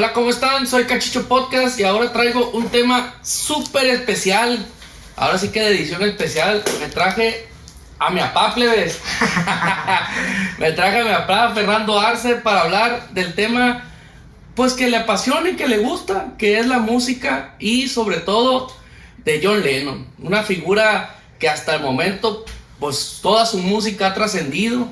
Hola, ¿cómo están? Soy Cachicho Podcast y ahora traigo un tema súper especial. Ahora sí que de edición especial me traje a mi papá, plebes. Me traje a mi papá Fernando Arce para hablar del tema pues que le apasiona y que le gusta, que es la música y sobre todo de John Lennon. Una figura que hasta el momento pues toda su música ha trascendido.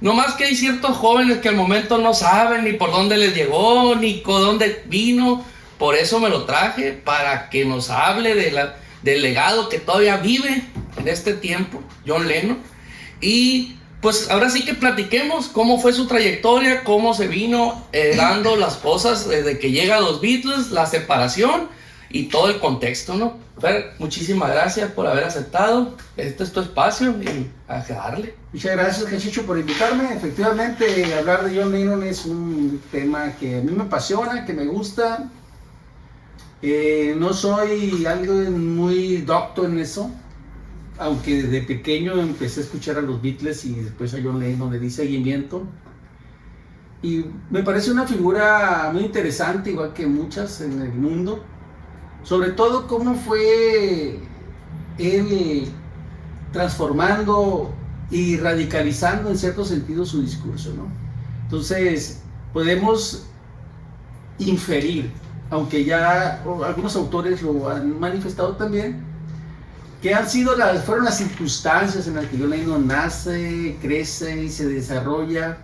No más que hay ciertos jóvenes que al momento no saben ni por dónde les llegó, ni con dónde vino. Por eso me lo traje, para que nos hable del legado que todavía vive en este tiempo, John Lennon. Y pues ahora sí que platiquemos cómo fue su trayectoria, cómo se vino dando las cosas desde que llega a los Beatles, la separación y todo el contexto, ¿no? Fer, muchísimas gracias por haber aceptado. Este es tu espacio y a darle. Muchas gracias, Cachicho, por invitarme. Efectivamente, hablar de John Lennon es un tema que a mí me apasiona, que me gusta. No soy alguien muy docto en eso, aunque desde pequeño empecé a escuchar a los Beatles y después a John Lennon le di seguimiento. Y me parece una figura muy interesante, igual que muchas en el mundo. Sobre todo cómo fue él transformando y radicalizando en cierto sentido su discurso, ¿no? Entonces podemos inferir, aunque ya algunos autores lo han manifestado también, que fueron las circunstancias en las que John Lennon nace, crece y se desarrolla,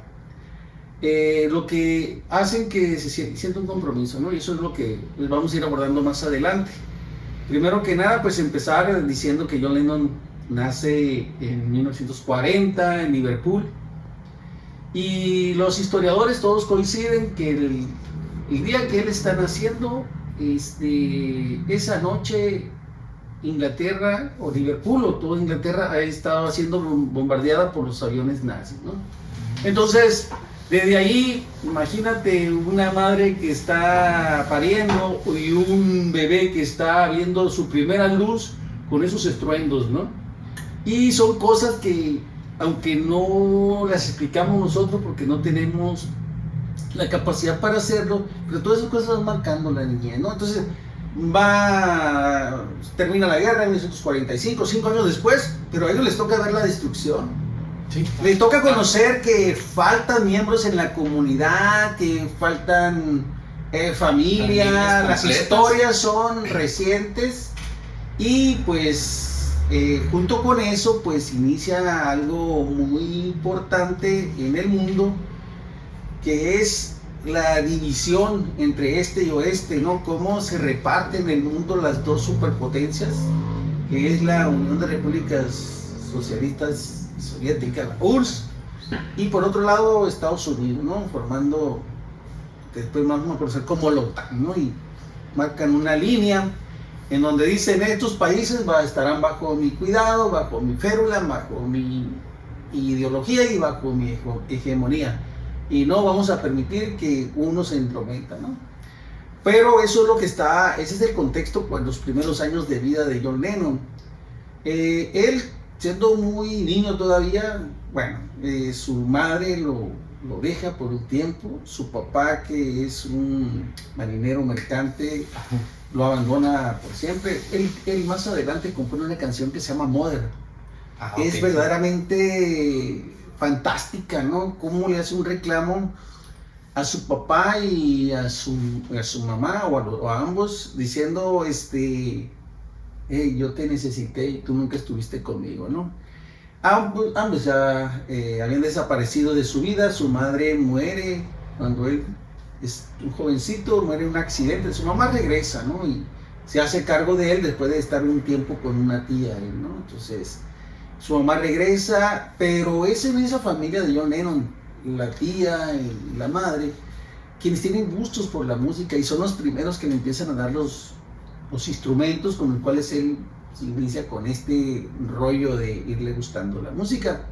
lo que hacen que se sienta un compromiso, ¿no? Y eso es lo que pues, vamos a ir abordando más adelante. Primero que nada, pues empezar diciendo que John Lennon nace en 1940 en Liverpool, y los historiadores todos coinciden que el día que él está naciendo, esa noche Inglaterra o Liverpool o toda Inglaterra ha estado siendo bombardeada por los aviones nazis, ¿no? Entonces, desde ahí, imagínate una madre que está pariendo y un bebé que está viendo su primera luz con esos estruendos, ¿no? Y son cosas que, aunque no las explicamos nosotros porque no tenemos la capacidad para hacerlo, pero todas esas cosas van marcando la niñez, ¿no? Entonces, termina la guerra en 1945, 5 años después, pero a ellos les toca ver la destrucción. Sí. Les toca conocer que faltan miembros en la comunidad, que faltan familias, las historias son recientes y pues junto con eso pues inicia algo muy importante en el mundo, que es la división entre este y oeste, ¿no? Cómo se reparten en el mundo las dos superpotencias, que es la Unión de Repúblicas Socialistas Soviética, la URSS, y por otro lado Estados Unidos, ¿no? Formando, después más vamos a conocer como la OTAN, ¿no? Y marcan una línea en donde dicen estos países estarán bajo mi cuidado, bajo mi férula, bajo mi ideología y bajo mi hegemonía, y no vamos a permitir que uno se entrometa, ¿no? Pero eso es lo que ese es el contexto con los primeros años de vida de John Lennon. Él, siendo muy niño todavía, bueno, su madre lo deja por un tiempo, su papá, que es un marinero mercante, lo abandona por siempre. Él más adelante compone una canción que se llama Mother. Okay. Es verdaderamente fantástica, ¿no? Cómo le hace un reclamo a su papá y a su mamá, o a ambos, diciendo, hey, yo te necesité y tú nunca estuviste conmigo, ¿no? Ambos ya habían desaparecido de su vida. Su madre muere cuando él es un jovencito, muere en un accidente. Su mamá regresa, ¿no? Y se hace cargo de él después de estar un tiempo con una tía, ¿no? Entonces, su mamá regresa, pero es en esa familia de John Lennon, la tía y la madre, quienes tienen gustos por la música y son los primeros que le empiezan a dar los instrumentos con los cuales él se inicia con este rollo de irle gustando la música.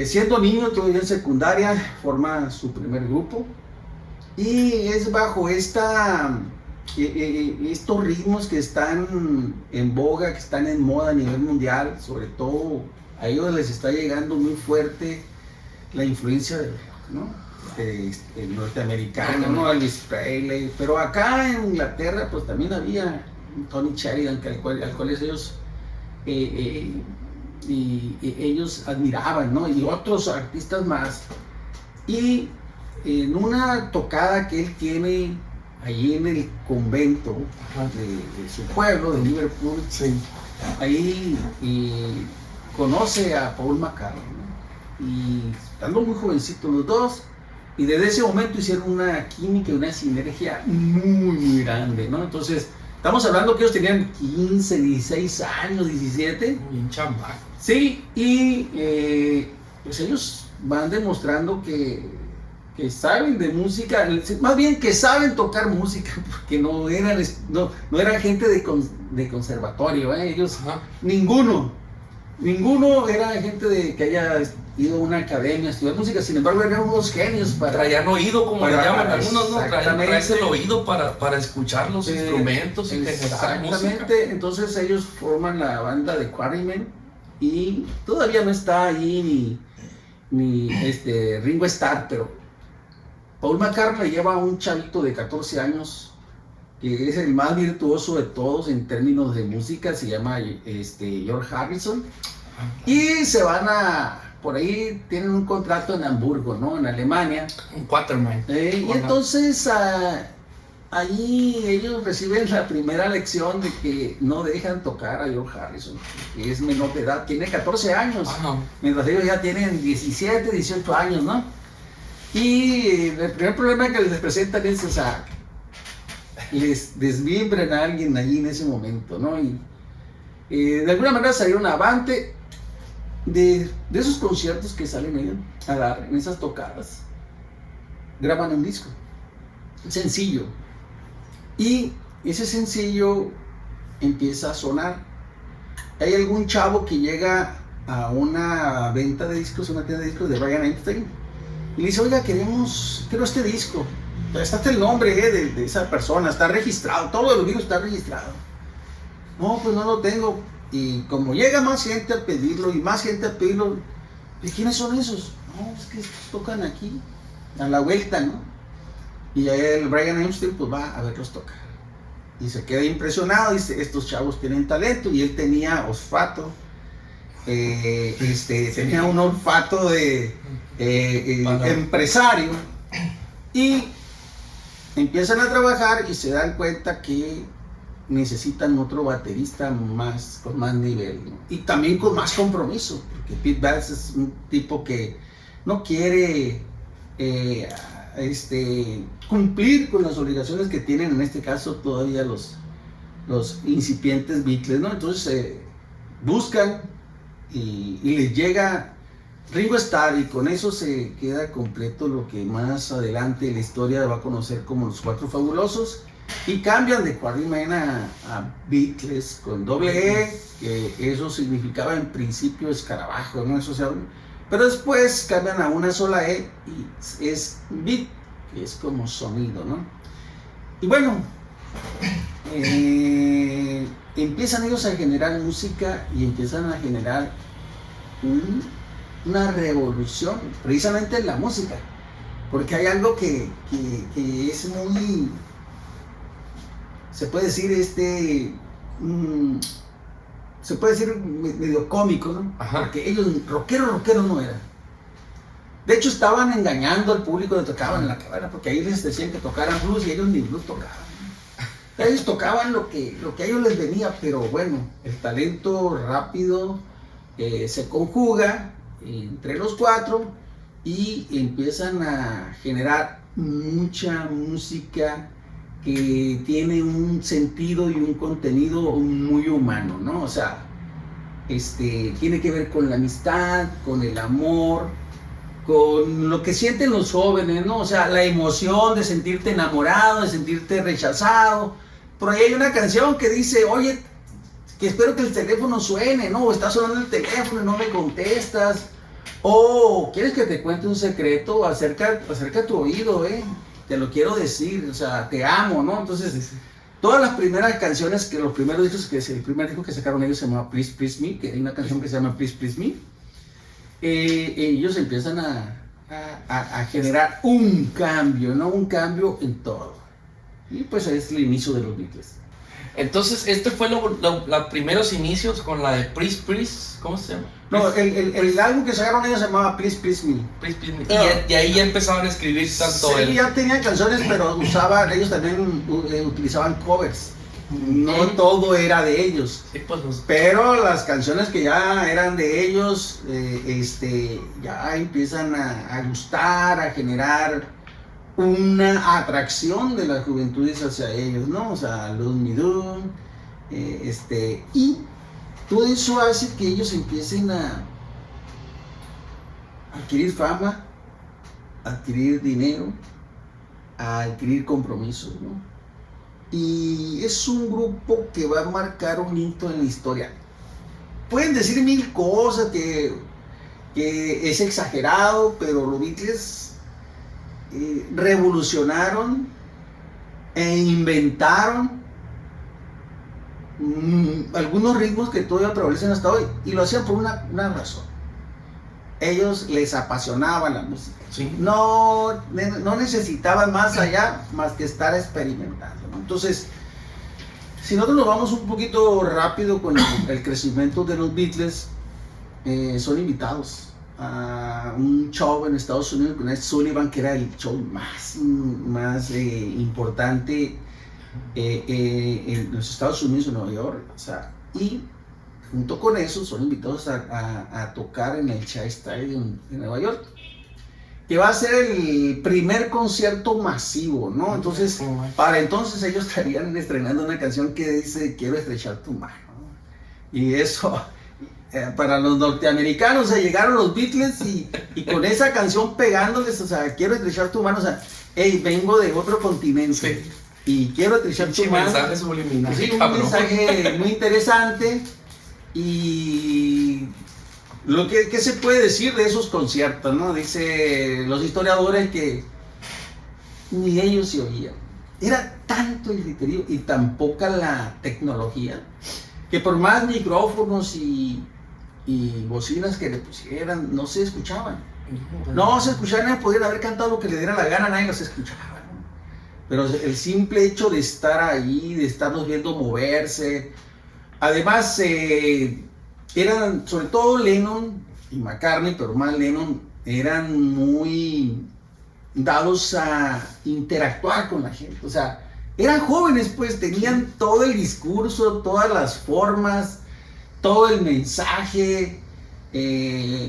Siendo niño, todavía en secundaria, forma su primer grupo y es bajo estos ritmos que están en boga, que están en moda a nivel mundial. Sobre todo a ellos les está llegando muy fuerte la influencia del rock, ¿no? norteamericano, ¿no? Elvis Presley, pero acá en Inglaterra pues también había Tony Sheridan, al cual ellos ellos admiraban, ¿no? Y otros artistas más. Y en una tocada que él tiene allí en el convento de su pueblo, de Liverpool, Sí. ahí conoce a Paul McCartney, ¿no? Y estando muy jovencitos los dos, y desde ese momento hicieron una química y una sinergia muy grande, ¿no? Entonces, estamos hablando que ellos tenían 15, 16 años, 17. Bien chamaco. Sí, y pues ellos van demostrando que saben de música, más bien que saben tocar música, porque no eran gente de conservatorio, ellos, Ajá. ninguno era gente que haya ido a una academia a estudiar música, sin embargo eran unos genios Traían oído, como le llaman algunos, ¿no? Exactamente. Traes el oído para escuchar los instrumentos y generar música. Exactamente, entonces ellos forman la banda de Quarrymen y todavía no está ahí ni Ringo Starr, pero Paul McCartney lleva a un chavito de 14 años que es el más virtuoso de todos en términos de música, se llama George Harrison, y se van por ahí tienen un contrato en Hamburgo, ¿no? En Alemania. Un Quatermain. Y entonces allí ellos reciben la primera lección de que no dejan tocar a George Harrison, que es menor de edad, tiene 14 años, mientras ellos ya tienen 17, 18 años, ¿no? Y el primer problema que les presentan es, o sea, les desmiembran a alguien allí en ese momento, ¿no? Y de alguna manera salieron avante de esos conciertos que salen ellos a dar, en esas tocadas. Graban un disco, sencillo. Y ese sencillo empieza a sonar. Hay algún chavo que llega a una venta de discos, una tienda de discos de Brian Epstein, y le dice, oiga, quiero este disco. Está hasta el nombre de esa persona, está registrado, todo lo que digo está registrado. No, pues no lo tengo. Y como llega más gente a pedirlo y más gente a pedirlo, ¿y quiénes son esos? No, es que tocan aquí, a la vuelta, ¿no? Y el Brian Epstein pues va a verlos tocar. Y se queda impresionado, dice, estos chavos tienen talento, y él tenía olfato. Tenía un olfato de empresario, y empiezan a trabajar y se dan cuenta que necesitan otro baterista con más nivel, ¿no? Y también con más compromiso, porque Pete Best es un tipo que no quiere cumplir con las obligaciones que tienen, en este caso todavía los incipientes Beatles, ¿no? Entonces buscan y les llega Ringo Starr, y con eso se queda completo lo que más adelante la historia va a conocer como los Cuatro Fabulosos, y cambian de Quarrymen a Beatles con doble E, que eso significaba en principio escarabajo, ¿no? Eso pero después cambian a una sola E y es Beat, que es como sonido, ¿no? Y bueno, empiezan ellos a generar música y empiezan a generar una revolución precisamente en la música, porque hay algo que es muy, se puede decir se puede decir medio cómico, ¿no? Ajá. Porque ellos rockeros no eran. De hecho estaban engañando al público que tocaban en la caverna, porque ahí les decían que tocaran blues y ellos ni blues tocaban. Ellos tocaban lo que a ellos les venía, pero bueno, el talento rápido se conjuga entre los cuatro y empiezan a generar mucha música que tiene un sentido y un contenido muy humano, ¿no? O sea, tiene que ver con la amistad, con el amor, con lo que sienten los jóvenes, ¿no? O sea, la emoción de sentirte enamorado, de sentirte rechazado. Por ahí hay una canción que dice, oye, que espero que el teléfono suene, ¿no? O está sonando el teléfono y no me contestas. O quieres que te cuente un secreto, acerca tu oído, te lo quiero decir, o sea, te amo, ¿no? Entonces, todas las primeras canciones, el primer disco que sacaron ellos se llamaba Please Please Me, que hay una canción que se llama Please Please Me. Ellos empiezan a a generar un cambio, ¿no? Un cambio en todo. Y pues es el inicio de los Beatles. Entonces, este fue los primeros inicios con la de Please Please, ¿cómo se llama? No, el álbum que sacaron ellos se llamaba Please Please Me. Please Please Me. Y ahí ya empezaron a escribir tanto sí, ya tenían canciones, pero ellos también utilizaban covers. No todo era de ellos. Sí, pues, pero las canciones que ya eran de ellos, ya empiezan a gustar, a generar una atracción de las juventudes hacia ellos, ¿no? O sea, Lose Me Do, y todo eso hace que ellos empiecen a adquirir fama, a adquirir dinero, a adquirir compromisos, ¿no? Y es un grupo que va a marcar un hito en la historia. Pueden decir mil cosas que es exagerado, pero los Beatles revolucionaron e inventaron algunos ritmos que todavía prevalecen hasta hoy, y lo hacían por una razón. Ellos les apasionaba la música. Sí. No necesitaban más allá más que estar experimentando, ¿no? Entonces, si nosotros nos vamos un poquito rápido con el crecimiento de los Beatles, son invitados a un show en Estados Unidos con Ed Sullivan, que era el show más importante en los Estados Unidos, en Nueva York. O sea, y junto con eso son invitados a tocar en el Shea Stadium en Nueva York, que va a ser el primer concierto masivo, ¿no? Entonces, para entonces ellos estarían estrenando una canción que dice "Quiero estrechar tu mano", ¿no? Y eso, para los norteamericanos, o sea, llegaron los Beatles y con esa canción pegándoles, o sea, "Quiero estrechar tu mano", o sea, hey, vengo de otro continente, sí, y quiero estrechar tu mano. Mensaje subliminal. Sí, un mensaje muy interesante. Y lo que se puede decir de esos conciertos, ¿no? Dice los historiadores que ni ellos se oían. Era tanto el griterío y tan poca la tecnología, que por más micrófonos y bocinas que le pusieran, no se escuchaban. No se escuchaban, podían haber cantado lo que le diera la gana, nadie los escuchaba, ¿no? Pero el simple hecho de estar ahí, de estarnos viendo moverse. Además, eran, sobre todo Lennon y McCartney, pero más Lennon, eran muy dados a interactuar con la gente. O sea, eran jóvenes, pues, tenían todo el discurso, todas las formas, todo el mensaje,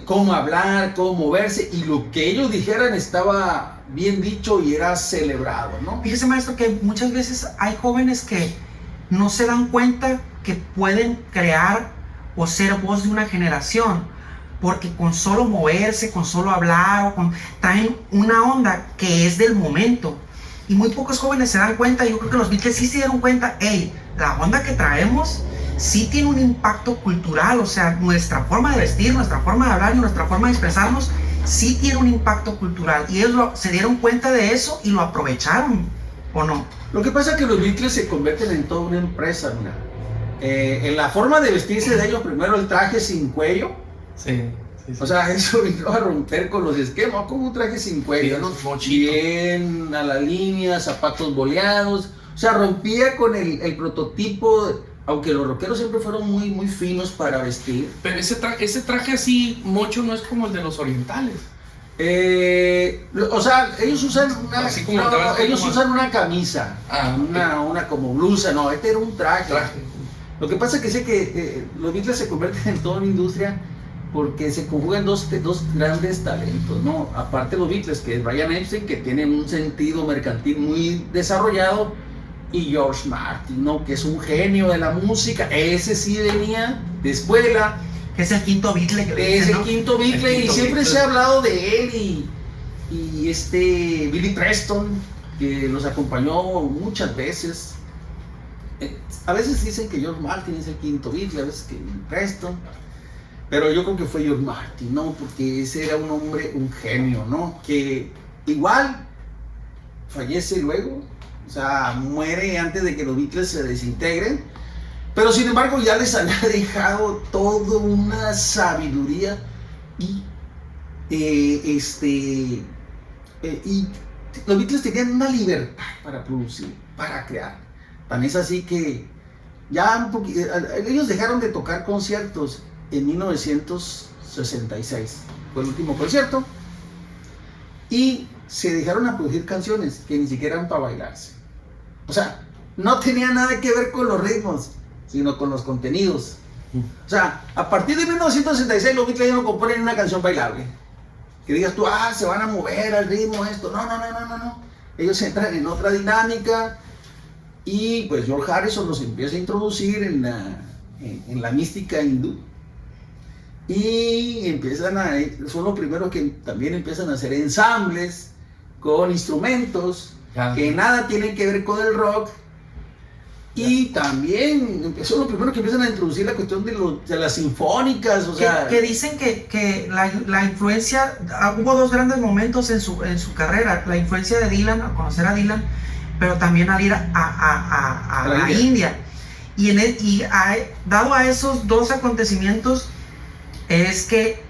cómo hablar, cómo moverse, y lo que ellos dijeran estaba bien dicho y era celebrado, ¿no? Fíjese, maestro, que muchas veces hay jóvenes que no se dan cuenta que pueden crear o ser voz de una generación, porque con solo moverse, con solo hablar, traen una onda que es del momento, y muy pocos jóvenes se dan cuenta. Yo creo que los Beatles sí se dieron cuenta, hey, la onda que traemos sí tiene un impacto cultural, o sea, nuestra forma de vestir, nuestra forma de hablar y nuestra forma de expresarnos sí tiene un impacto cultural, y ellos se dieron cuenta de eso y lo aprovecharon, ¿o no? Lo que pasa es que los Beatles se convierten en toda una empresa, mira. En la forma de vestirse de ellos, primero el traje sin cuello. Sí. O sea, eso vino a romper con los esquemas, como un traje sin cuello, ¿no? Bien a la línea, zapatos boleados. O sea, rompía con el prototipo, aunque los rockeros siempre fueron muy, muy finos para vestir. Pero ese traje así, mocho, no es como el de los orientales. O sea, ellos usan una camisa, okay, una como blusa, no, este era un traje. Lo que pasa es que sé que los Beatles se convierten en toda una industria porque se conjugan dos grandes talentos, ¿no? Aparte de los Beatles, que es Brian Epstein, que tiene un sentido mercantil muy desarrollado, y George Martin, ¿no? Que es un genio de la música. Ese sí venía de escuela. Es el quinto Beatle que le dicen, es el ¿no? quinto Beatle, y siempre se ha hablado de él, y Billy Preston, que los acompañó muchas veces. A veces dicen que George Martin es el quinto Beatle, a veces que Billy Preston, pero yo creo que fue George Martin, ¿no? Porque ese era un hombre, un genio, ¿no? Que igual fallece luego, o sea, muere antes de que los Beatles se desintegren, pero sin embargo ya les había dejado toda una sabiduría y y los Beatles tenían una libertad para producir, para crear. Tan es así que ya ellos dejaron de tocar conciertos en 1966, fue el último concierto, y se dejaron a producir canciones que ni siquiera eran para bailarse. O sea, no tenía nada que ver con los ritmos, sino con los contenidos. O sea, a partir de 1966 los Beatles ya no componen una canción bailable. Que digas tú, se van a mover al ritmo esto. No. Ellos entran en otra dinámica y pues George Harrison los empieza a introducir en la mística hindú. Y son los primeros que también empiezan a hacer ensambles con instrumentos que nada tienen que ver con el rock. Y también son los primeros que empiezan a introducir la cuestión de las sinfónicas, o sea... Que dicen que la influencia... Hubo dos grandes momentos en su carrera. La influencia de Dylan, a conocer a Dylan, pero también al ir a la India. Dado a esos dos acontecimientos, es que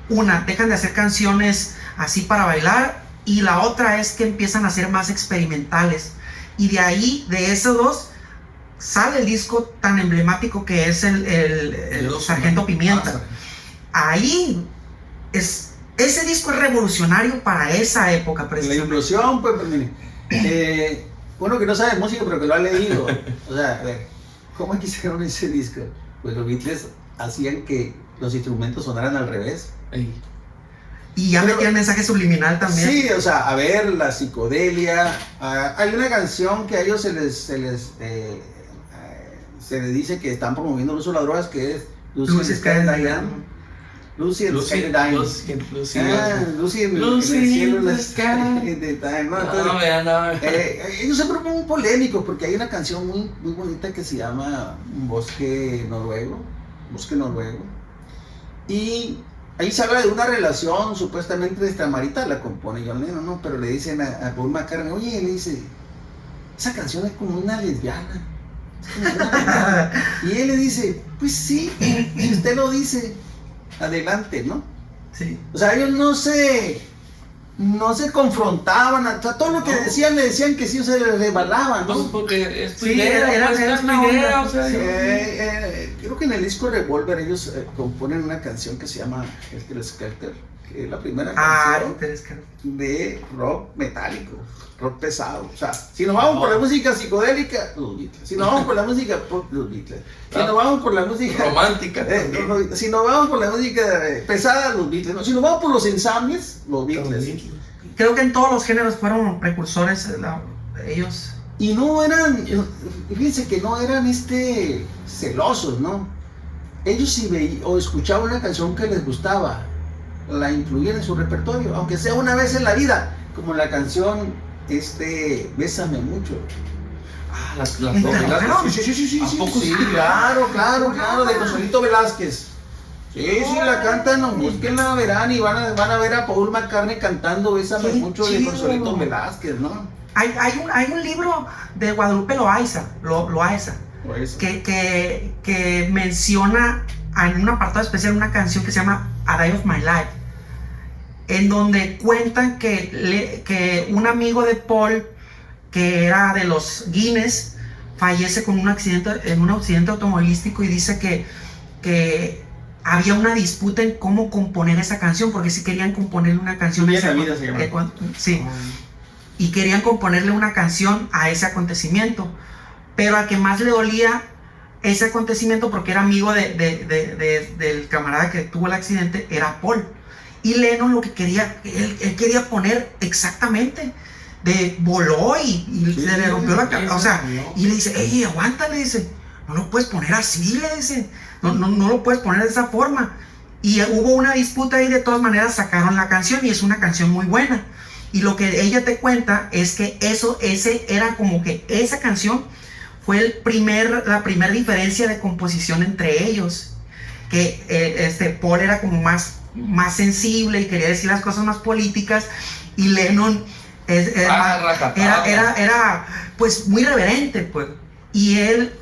dejan de hacer canciones así para bailar, y la otra es que empiezan a ser más experimentales. Y de ahí, de esos dos, sale el disco tan emblemático que es el Sargento Pimienta. Ahí ese disco es revolucionario para esa época, precisamente. La implosión, pues, uno que no sabe música pero que lo ha leído. O sea, a ver, ¿cómo es que hicieron ese disco? Pues los Beatles hacían que los instrumentos sonaran al revés. Y ya metía el mensaje subliminal también. Sí, o sea, a ver, la psicodelia. Hay una canción que a ellos se les dice que están promoviendo el uso de las drogas, que es Lucy and the Sky and Diane. Lucy and the Sky and Diane. Lucy en el cielo and the Sky and Diane. Ellos siempre son muy polémicos porque hay una canción muy, muy bonita que se llama Bosque Noruego. Y ahí se habla de una relación supuestamente extramarital, la compone John Lennon, ¿no? Pero le dicen a Paul McCartney, oye, le dice, esa canción es como una lesbiana. Y él le dice, pues sí, si usted lo dice, adelante, ¿no? Sí. O sea, ellos no se confrontaban, o sea, todo lo que decían, le decían que sí, o sea, le rebalaban, ¿no? Pues porque es tu Sí, idea, era tu idea, o sea, creo que en el disco Revolver ellos componen una canción que se llama Helter Skelter, que es la primera canción de rock metálico, rock pesado. O sea, si nos vamos por la música psicodélica, los Beatles. Si nos vamos por la música pop, los Beatles. Si nos vamos por la música romántica, si nos vamos por la música pesada, los Beatles. ¿No? Si nos vamos por los ensambles, los Beatles. Creo que en todos los géneros fueron precursores ellos. Y no eran, fíjense que no eran celosos, ¿no? Ellos si veían o escuchaban una canción que les gustaba, la incluían en su repertorio, aunque sea una vez en la vida, como la canción Bésame Mucho. Las dos, ¿verdad? Sí, claro, de Consuelito Velázquez. Sí, la cantan, búsquenla, verán, y van a ver a Paul McCartney cantando Bésame Mucho de Consuelito Velázquez, ¿no? Hay un libro de Guadalupe Loaiza, que menciona en un apartado especial una canción que se llama A Day of My Life, en donde cuentan que un amigo de Paul, que era de los Guinness, fallece en un accidente automovilístico, y dice que había una disputa en cómo componer esa canción, porque sí querían componerle una canción y querían componerle una canción a ese acontecimiento, pero al que más le dolía ese acontecimiento, porque era amigo del camarada que tuvo el accidente, era Paul. Y Lennon lo que quería, él quería poner exactamente, voló y se le rompió la cabeza, o sea, y le dice, ey, aguanta, le dice, no lo puedes poner así, le dice, no lo puedes poner de esa forma. Y hubo una disputa, y de todas maneras sacaron la canción, y es una canción muy buena. Y lo que ella te cuenta es que era como que esa canción fue la primera diferencia de composición entre ellos, que Paul era como más sensible y quería decir las cosas más políticas, y Lennon era pues muy reverente, pues, y él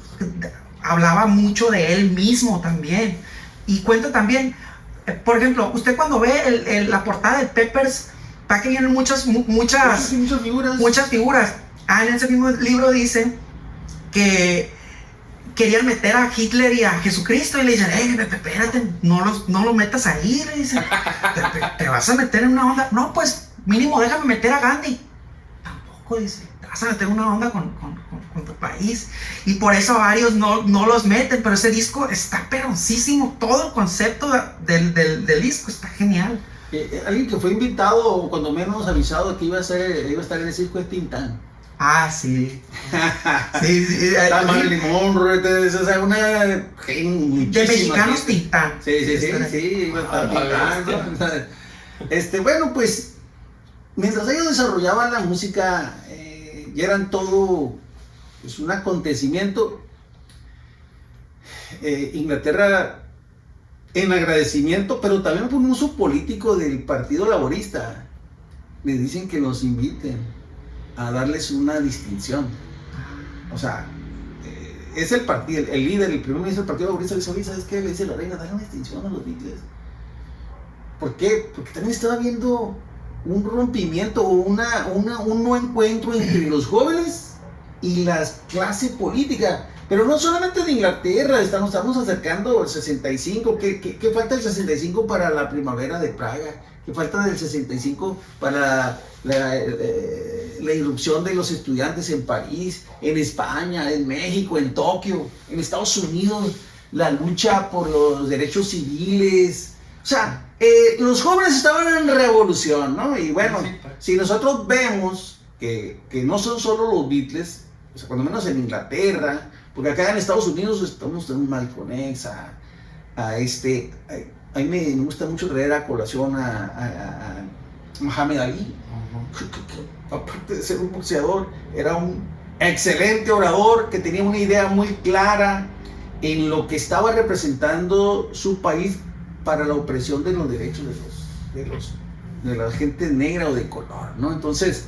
hablaba mucho de él mismo también. Y cuenta también, por ejemplo, usted cuando ve la portada de Peppers, para que vienen muchas figuras. En ese mismo libro dice que querían meter a Hitler y a Jesucristo y le dicen, espérate, no lo metas ahí, le dicen, te vas a meter en una onda. No, pues mínimo déjame meter a Gandhi. Tampoco, dice, te vas a meter en una onda con tu país. Y por eso varios no los meten, pero ese disco está peroncísimo, todo el concepto del disco está genial. Alguien que fue invitado, o cuando menos avisado que iba a estar en ese disco es Tintán. Ah, sí. Sí. Marilyn Monroe, una de mexicanos Tintán. Sí, iba a estar Tintán. Bueno, pues, mientras ellos desarrollaban la música, y eran todo pues, un acontecimiento, Inglaterra, en agradecimiento, pero también por un uso político del Partido Laborista, le dicen que los inviten a darles una distinción. O sea, es el partido, el líder, el primer ministro del Partido Laborista le dice, oye, ¿sabes qué? Le dice la reina, dale una distinción a los Beatles. ¿Por qué? Porque también estaba habiendo un rompimiento o un no encuentro entre los jóvenes y la clase política. Pero no solamente de Inglaterra, estamos acercando al 65. ¿Qué falta el 65 para la primavera de Praga? ¿Qué falta del 65 para la irrupción de los estudiantes en París, en España, en México, en Tokio, en Estados Unidos? La lucha por los derechos civiles. O sea, los jóvenes estaban en revolución, ¿no? Y bueno, si nosotros vemos que no son solo los Beatles, o sea, cuando menos en Inglaterra, porque acá en Estados Unidos estamos en Malcolm X, a mí me gusta mucho traer a colación a Muhammad Ali, que aparte de ser un boxeador, era un excelente orador que tenía una idea muy clara en lo que estaba representando su país para la opresión de los derechos de la gente negra o de color, ¿no? Entonces,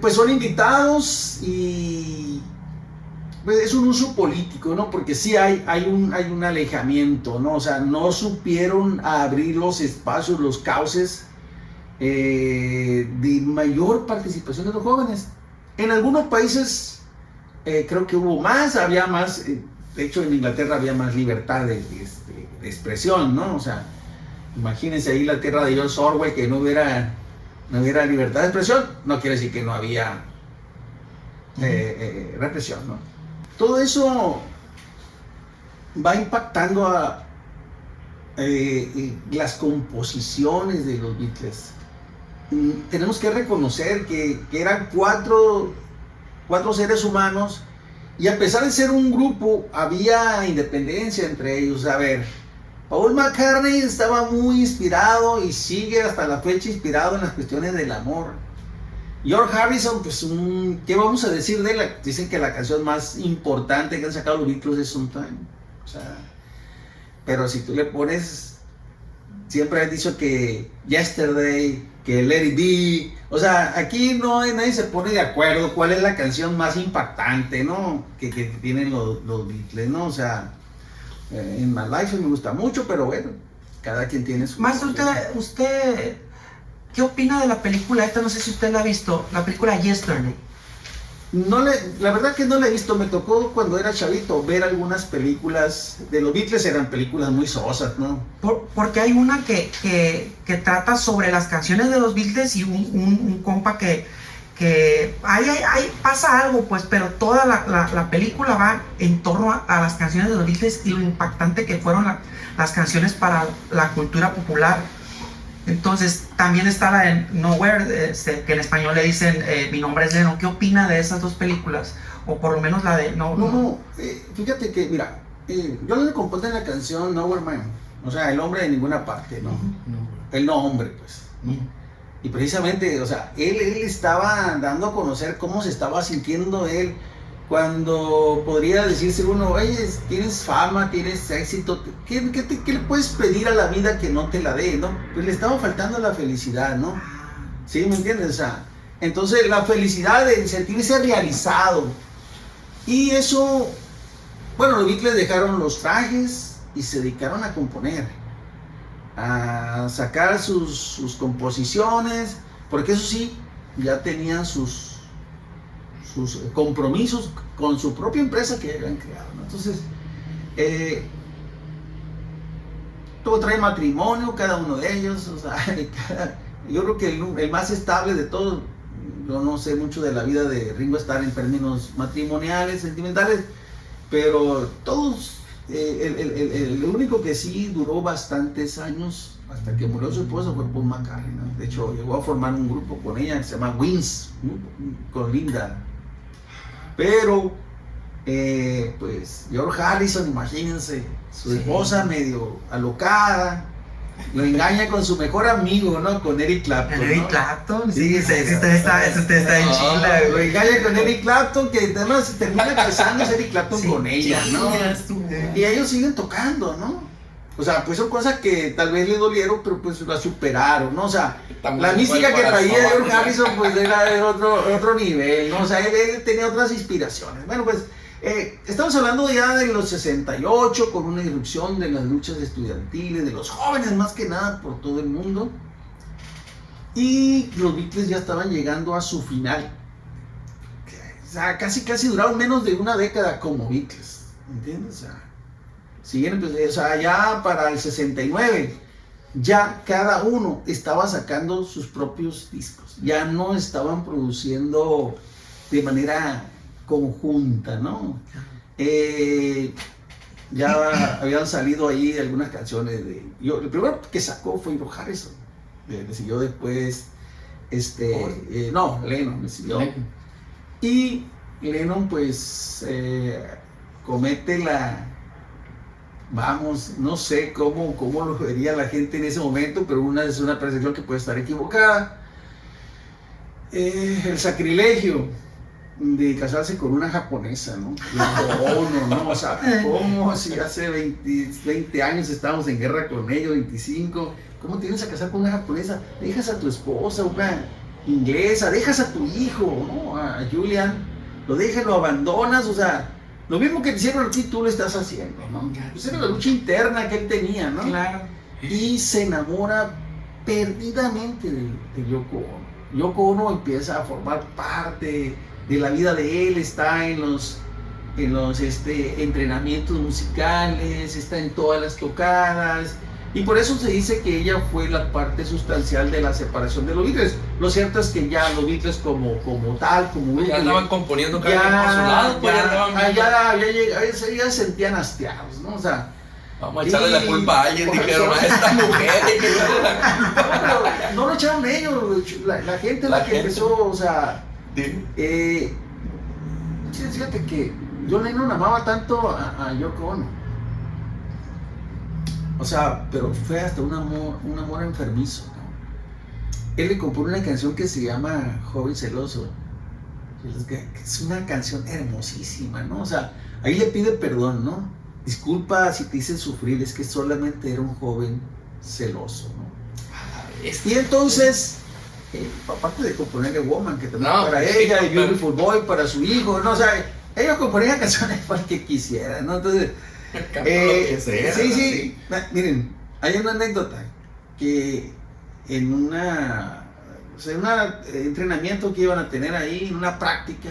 pues son invitados y pues es un uso político, ¿no? Porque sí hay un alejamiento, ¿no? O sea, no supieron abrir los espacios, los cauces de mayor participación de los jóvenes. En algunos países creo que hubo más, había más, de hecho en Inglaterra había más libertad de expresión, ¿no? O sea, imagínense ahí la tierra de George Orwell, que no hubiera libertad de expresión, no quiere decir que no había represión, ¿no? Todo eso va impactando a las composiciones de los Beatles. Tenemos que reconocer que eran cuatro seres humanos, y a pesar de ser un grupo, había independencia entre ellos. A ver, Paul McCartney estaba muy inspirado y sigue hasta la fecha inspirado en las cuestiones del amor. George Harrison, pues, ¿qué vamos a decir de él? Dicen que la canción más importante que han sacado los Beatles es Sometime. O sea, pero si tú le pones, siempre han dicho que Yesterday, que Let It Be. O sea, aquí nadie se pone de acuerdo cuál es la canción más impactante, ¿no? Que tienen los Beatles, ¿no? O sea, en My Life me gusta mucho, pero bueno, cada quien tiene su... Maestro, usted ¿qué opina de la película esta? No sé si usted la ha visto, la película Yesterday. La verdad que no la he visto. Me tocó cuando era chavito ver algunas películas de los Beatles, eran películas muy sosas, ¿no? Porque hay una que trata sobre las canciones de los Beatles y un compa que ahí pasa algo, pues, pero toda la película va en torno a las canciones de los Beatles y lo impactante que fueron las canciones para la cultura popular. Entonces, también está la de Nowhere, que en español le dicen Mi nombre es Lennon. ¿Qué opina de esas dos películas? O por lo menos la de No, fíjate que, mira, yo le compongo en la canción Nowhere Man, o sea, el hombre de ninguna parte, ¿no? El no hombre, pues. Y precisamente, o sea, él estaba dando a conocer cómo se estaba sintiendo él, cuando podría decirse uno, oye, tienes fama, tienes éxito, ¿qué le puedes pedir a la vida que no te la dé, no? Pues le estaba faltando la felicidad, ¿no? ¿Sí? ¿Me entiendes? O sea, entonces la felicidad de sentirse realizado. Y eso, bueno, los Beatles dejaron los trajes y se dedicaron a componer. a sacar sus composiciones, porque eso sí, ya tenían sus compromisos con su propia empresa que habían creado, ¿no? Entonces, todo trae matrimonio, cada uno de ellos, o sea, yo creo que el más estable de todos, yo no sé mucho de la vida de Ringo Starr en términos matrimoniales, sentimentales, pero todos, el único que sí duró bastantes años, hasta que murió su esposa, fue Paul McCartney, ¿no? De hecho, llegó a formar un grupo con ella que se llama Wings, con Linda. Pero, pues, George Harrison, imagínense, su esposa medio alocada, lo engaña con su mejor amigo, ¿no? Con Eric Clapton, ¿no? Eric Clapton, sí, usted está en Chile. Lo engaña con Eric Clapton, que además termina casándose Eric Clapton con ella, ¿no? Y ellos siguen tocando, ¿no? O sea, pues son cosas que tal vez le dolieron, pero pues la superaron, ¿no? O sea, la mística que traía George Harrison pues era de otro nivel, ¿no? O sea, él tenía otras inspiraciones. Bueno, pues estamos hablando ya de los 68, con una irrupción de las luchas estudiantiles, de los jóvenes más que nada por todo el mundo. Y los Beatles ya estaban llegando a su final. O sea, casi duraron menos de una década como Beatles, ¿entiendes? O sea, o sea, ya para el 69, ya cada uno estaba sacando sus propios discos. Ya no estaban produciendo de manera conjunta, ¿no? Ya habían salido ahí algunas canciones el primero que sacó fue George Harrison. Le siguió después, Lennon le siguió. Y Lennon, pues, comete no sé cómo lo vería la gente en ese momento, pero es una percepción que puede estar equivocada. El sacrilegio de casarse con una japonesa, ¿no? ¿No? O sea, ¿cómo si hace 20 años estábamos en guerra con ellos, 25? ¿Cómo te vienes a casar con una japonesa? Dejas a tu esposa, una inglesa, dejas a tu hijo, ¿no? A Julian, lo abandonas, o sea, lo mismo que te hicieron a ti, tú lo estás haciendo, ¿no? Esa era la lucha interna que él tenía, ¿no? Claro. Y se enamora perdidamente de Yoko Ono. Yoko Ono empieza a formar parte de la vida de él, está en los entrenamientos musicales, está en todas las tocadas, y por eso se dice que ella fue la parte sustancial de la separación de los Beatles. Lo cierto es que ya los Beatles como tal, como ya andaban componiendo cada uno por su lado, pues ya se sentían hastiados, ¿no? O sea, vamos a echarle la culpa a alguien, dijeron a esta mujer. No lo echaron ellos, la gente la que empezó, o sea, fíjate que John Lennon amaba tanto a Yoko Ono. O sea, pero fue hasta un amor enfermizo, ¿no? Él le compone una canción que se llama Joven Celoso, que es una canción hermosísima, ¿no? O sea, ahí le pide perdón, ¿no? Disculpa si te hice sufrir, es que solamente era un joven celoso, ¿no? Y entonces, aparte de componerle Woman, que también para ella, y Beautiful Boy para su hijo, ¿no? O sea, ellos componían canciones para el que quisieran, ¿no? Entonces, sí. Miren, hay una anécdota que en un entrenamiento que iban a tener ahí, en una práctica,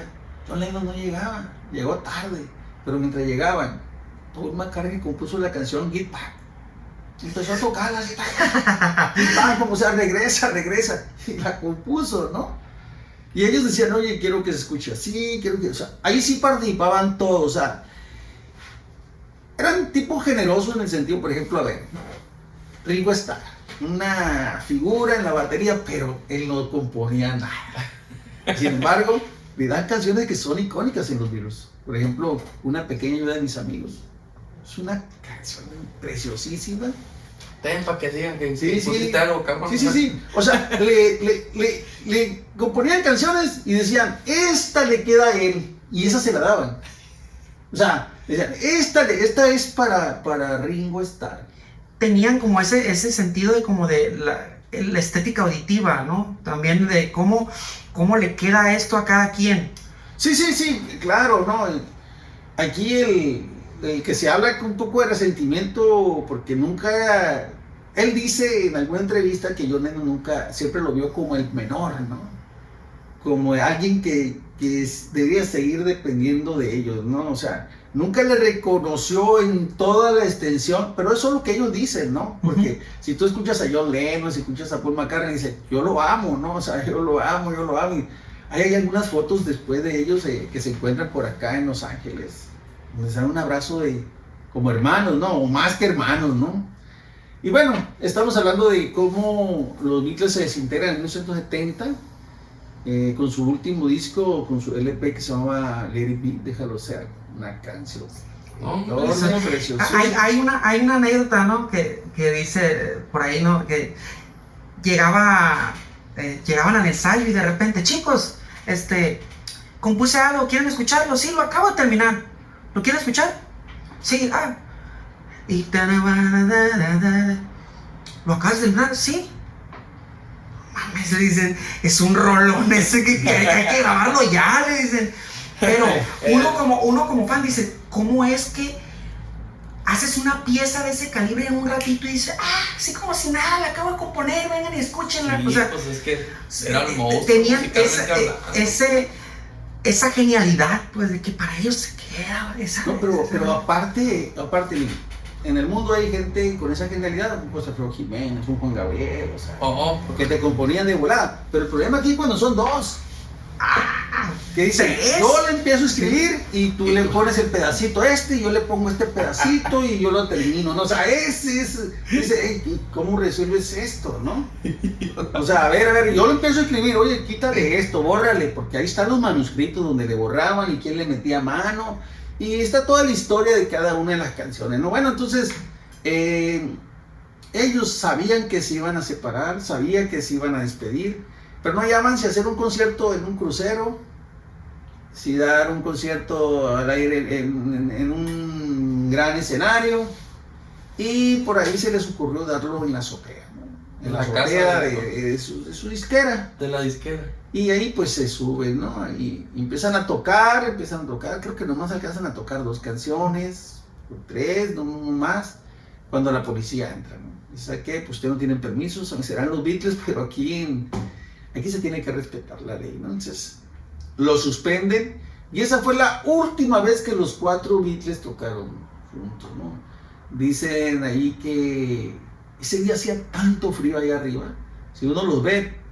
John Lennon no llegaba, llegó tarde, pero mientras llegaban, Paul McCartney compuso la canción Get Back, empezó a tocarla así, como, o sea, regresa, y la compuso, ¿no? Y ellos decían, oye, quiero que se escuche así, o sea, ahí sí participaban todos, o sea, eran tipo generosos en el sentido, por ejemplo, a ver, Ringo Starr, una figura en la batería, pero él no componía nada. Sin embargo, le dan canciones que son icónicas en los Beatles. Por ejemplo, Una pequeña ayuda de mis amigos. Es una canción preciosísima. Ten para que digan que pusiste algo, cabrón. Sí. O sea, le componían canciones y decían, esta le queda a él, y esa se la daban. O sea, decían, esta es para Ringo Starr. Tenían como ese sentido de la estética auditiva, ¿no? También de cómo le queda esto a cada quien. Sí, claro, ¿no? Aquí el que se habla con un poco de resentimiento porque nunca él dice en alguna entrevista que John Lennon nunca, siempre lo vio como el menor, ¿no? Como alguien que debía seguir dependiendo de ellos, ¿no? O sea, nunca le reconoció en toda la extensión, pero eso es lo que ellos dicen, ¿no? Porque si tú escuchas a John Lennon, si escuchas a Paul McCartney, dice, yo lo amo, ¿no? O sea, yo lo amo. Y hay algunas fotos después de ellos que se encuentran por acá en Los Ángeles. Les dan un abrazo como hermanos, ¿no? O más que hermanos, ¿no? Y bueno, estamos hablando de cómo los Beatles se desintegran en 1970. Con su último disco, con su LP que se llama Let It Be, déjalo ser, una canción. Hay una anécdota, ¿no? Que dice por ahí, ¿no? Que llegaban al ensayo y de repente, chicos, compuse algo, ¿quieren escucharlo? Sí, lo acabo de terminar. ¿Lo quieren escuchar? Sí, y ¿lo acabas de terminar? Sí. Mames, le dicen, es un rolón ese que hay que grabarlo ya, le dicen. Pero uno como fan dice, ¿cómo es que haces una pieza de ese calibre en un ratito y dices, así como si nada, la acabo de componer, vengan y escúchenla? Sí, o sea, pues es que eran monstruos. Tenían esa genialidad, pues, de que para ellos se queda esa... No, pero aparte, en el mundo hay gente con esa genialidad, pues Alfredo Jiménez, un Juan Gabriel, o sea, que te componían de volada. Pero el problema aquí es cuando son dos. Que dicen, yo le empiezo a escribir y tú le pones el pedacito y yo le pongo este pedacito y yo lo termino, ¿no? O sea, ¿cómo resuelves esto, no? O sea, a ver, yo le empiezo a escribir, oye, quítale esto, bórrale, porque ahí están los manuscritos donde le borraban y quién le metía mano. Y está toda la historia de cada una de las canciones, ¿no? Bueno, entonces, ellos sabían que se iban a separar, sabían que se iban a despedir, pero no hallaban si hacer un concierto en un crucero, si dar un concierto al aire en un gran escenario, y por ahí se les ocurrió darlo en la azotea, ¿no? En la azotea de su disquera. De la disquera. Y ahí pues se suben, ¿no? Y empiezan a tocar, creo que nomás alcanzan a tocar 2 canciones, o 3, no más, cuando la policía entra, ¿no? Dice que pues ustedes no tienen permiso, serán los Beatles, pero aquí se tiene que respetar la ley, ¿no? Entonces lo suspenden y esa fue la última vez que los 4 Beatles tocaron juntos, ¿no? Dicen ahí que ese día hacía tanto frío ahí arriba, si uno los ve,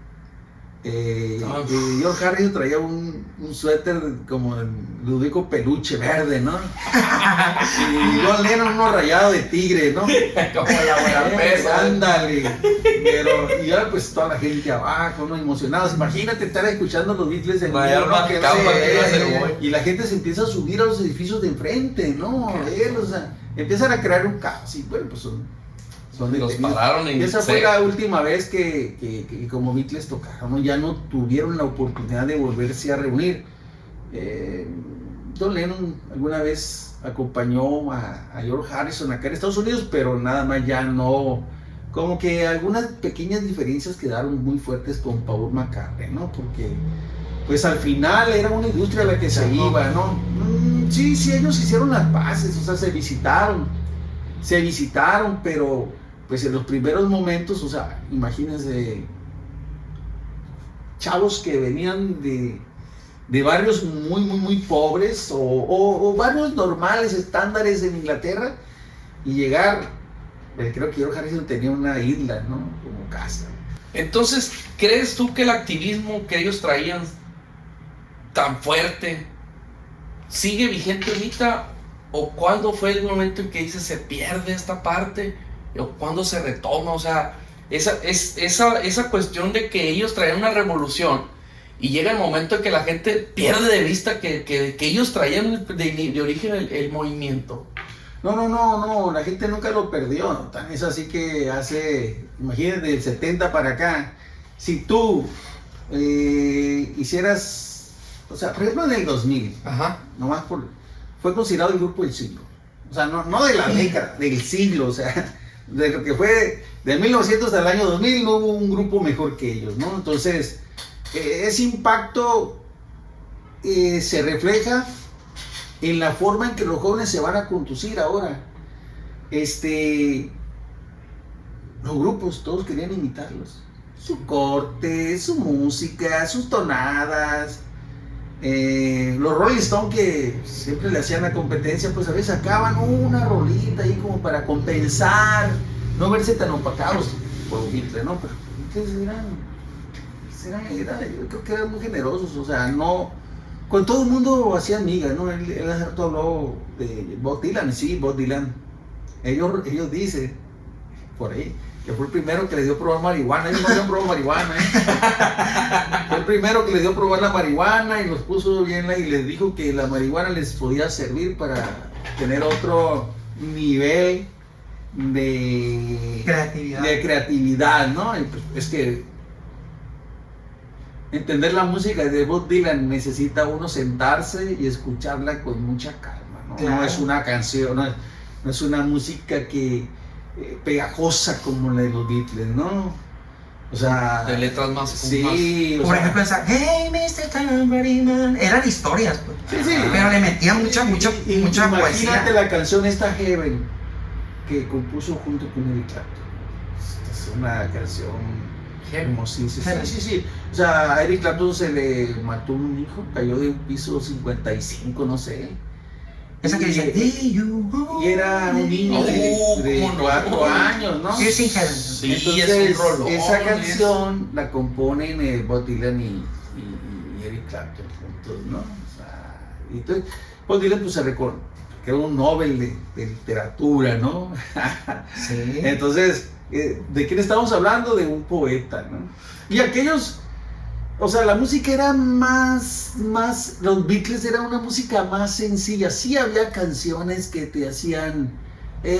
George Harrison traía un suéter como el Ludovico Peluche verde, ¿no? Y John Lennon uno rayado de tigre, ¿no? Como la buena pesa. Ándale. Y ahora pues toda la gente abajo, ¿no? Emocionados. Imagínate estar escuchando los Beatles en vivo, ¿no? Y la gente se empieza a subir a los edificios de enfrente, ¿no? O sea, empiezan a crear un caos. Y bueno, pues son los pararon y esa fue la última vez que como Beatles tocaron, ¿no? Ya no tuvieron la oportunidad de volverse a reunir. John Lennon alguna vez acompañó a George Harrison acá en Estados Unidos, pero nada más ya no, como que algunas pequeñas diferencias quedaron muy fuertes con Paul McCartney, ¿no? Porque pues al final era una industria a la que se iba, ¿no? Sí, ellos hicieron las paces, o sea, se visitaron, pero pues en los primeros momentos, o sea, imagínense, chavos que venían de barrios muy pobres o barrios normales, estándares en Inglaterra, y llegar, creo que George Harrison tenía una isla, ¿no? Como casa. Entonces, ¿crees tú que el activismo que ellos traían tan fuerte sigue vigente ahorita? ¿O cuándo fue el momento en que dices se pierde esta parte? ¿O cuándo se retoma? O sea, esa cuestión de que ellos traían una revolución y llega el momento en que la gente pierde de vista que ellos traían de origen el movimiento. No, la gente nunca lo perdió, ¿no? Tan es así que imagínate, del 70 para acá, si tú hicieras, o sea, por ejemplo en el 2000, nomás fue considerado el grupo del siglo. O sea, no de la década, del siglo, o sea, de lo que fue de 1900 al año 2000 no hubo un grupo mejor que ellos, ¿no? Entonces, ese impacto se refleja en la forma en que los jóvenes se van a conducir ahora. los grupos, todos querían imitarlos. Su corte, su música, sus tonadas. Los Rolling Stones, que siempre le hacían la competencia, pues a veces sacaban una rolita ahí como para compensar, no verse tan opacados por Hitler, ¿no? Pero yo creo que eran muy generosos, o sea, no, con todo el mundo hacía amigas, ¿no? Él hace rato habló de Bob Dylan, sí, Bob Dylan. Ellos dicen, por ahí, que fue el primero que le dio a probar marihuana. Ellos no habían probado marihuana, Fue el primero que le dio a probar la marihuana y los puso bien y les dijo que la marihuana les podía servir para tener otro nivel de creatividad, ¿no? Y pues, es que entender la música de Bob Dylan necesita uno sentarse y escucharla con mucha calma, ¿no? Claro. No es una canción, no es una música que pegajosa como la de los Beatles, ¿no? O sea, de letras más. Sí, por ejemplo, esa Hey Mr. Tambourine Man, eran historias, pues. Sí. Pero le metían mucha poesía. Imagínate la canción esta Heaven que compuso junto con Eric Clapton. Esta es una canción hermosísima. Sí. O sea, a Eric Clapton se le mató un hijo, cayó de un piso 55, no sé. Esa que dice, y era un niño de 4 años, ¿no? It's in Heaven. Sí, entonces, es un rolón, esa canción la componen Bob Dylan y Eric Clapton juntos, ¿no? O sea, y entonces, Bob Dylan pues se recuerda que era un Nobel de literatura, ¿no? Sí. Entonces, ¿de quién estamos hablando? De un poeta, ¿no? Y aquellos... O sea, la música era más, los Beatles era una música más sencilla. Sí había canciones que te hacían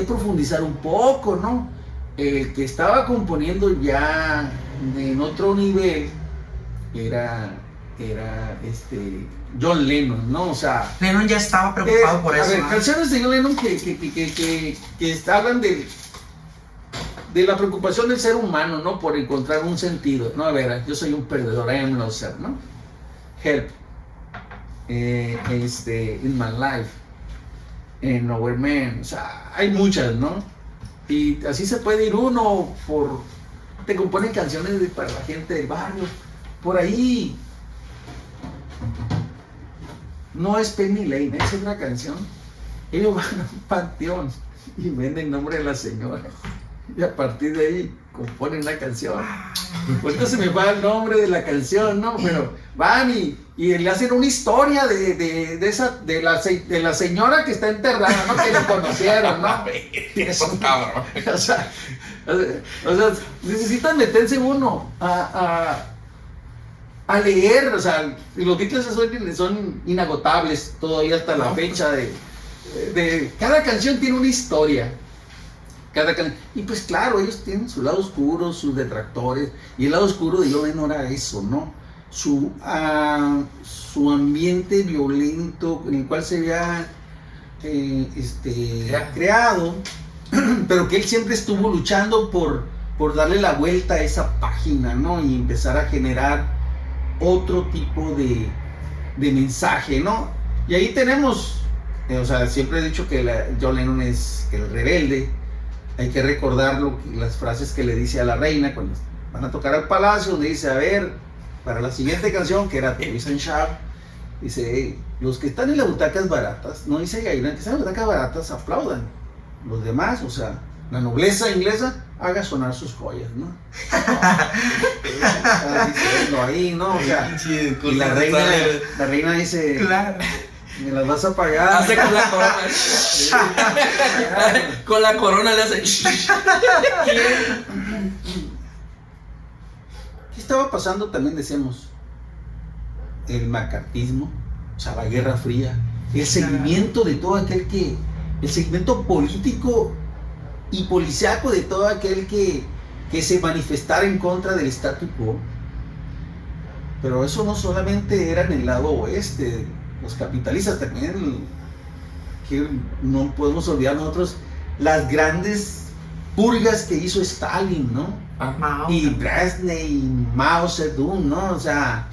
profundizar un poco, ¿no? El que estaba componiendo ya en otro nivel era John Lennon, ¿no? O sea... Lennon ya estaba preocupado por eso. A ver, canciones de John Lennon que hablan de la preocupación del ser humano, ¿no? Por encontrar un sentido, ¿no? A ver, yo soy un perdedor, I am loser, ¿no? Help, In My Life, Nowhere Man, o sea, hay muchas, ¿no? Y así se puede ir uno te componen canciones para la gente del barrio, por ahí. No es Penny Lane, esa es una canción. Ellos van a un panteón y venden el nombre de la señora. Y a partir de ahí componen una canción. Ahorita se me va el nombre de la canción, ¿no? Pero van y le hacen una historia de la señora que está enterrada, ¿no? Que la conocieron, ¿no? Eso, cabrón. O sea, necesitan meterse uno a leer, o sea, los Beatles son inagotables todavía hasta la fecha de cada canción tiene una historia. Y pues claro, ellos tienen su lado oscuro, sus detractores, y el lado oscuro de John Lennon era eso, ¿no? Su ambiente violento en el cual se había creado, pero que él siempre estuvo luchando por darle la vuelta a esa página, ¿no? Y empezar a generar otro tipo de mensaje, ¿no? Y ahí tenemos, o sea, siempre he dicho que John Lennon es el rebelde. Hay que recordar las frases que le dice a la reina cuando van a tocar al palacio, donde dice, a ver, para la siguiente canción, que era Twist and Shout, dice, los que están en las butacas baratas, no dice Gainan, que están en las butacas baratas, aplaudan. Los demás, o sea, la nobleza inglesa, haga sonar sus joyas, ¿no? Diciendo ahí, ¿no? O sea, y la reina dice, claro, me las vas a pagar. Hace con la corona. Con la corona le hace. ¿Qué estaba pasando también, decíamos? El macartismo, o sea, la Guerra Fría, el seguimiento de todo aquel el seguimiento político y policíaco de todo aquel que se manifestara en contra del statu quo. Pero eso no solamente era en el lado oeste, los capitalistas también, que no podemos olvidar nosotros las grandes purgas que hizo Stalin, ¿no? Y Brezhnev y Mao Zedong, ¿no? O sea,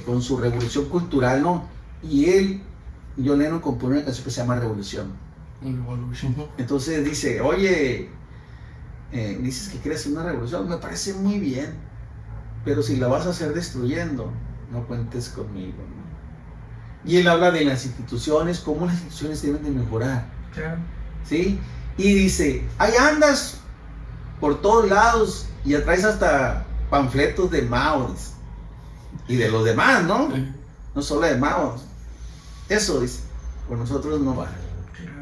con su revolución cultural, ¿no? Y John Lennon compone una canción que se llama Revolución. Entonces dice, oye, dices que quieres hacer una revolución, me parece muy bien, pero si la vas a hacer destruyendo, no cuentes conmigo, ¿no? Y él habla de las instituciones, cómo las instituciones deben de mejorar, Claro. ¿sí? Y dice, ahí andas por todos lados y traes hasta panfletos de Mao y de los demás, ¿no? No solo de Mao. Eso dice, con nosotros no va,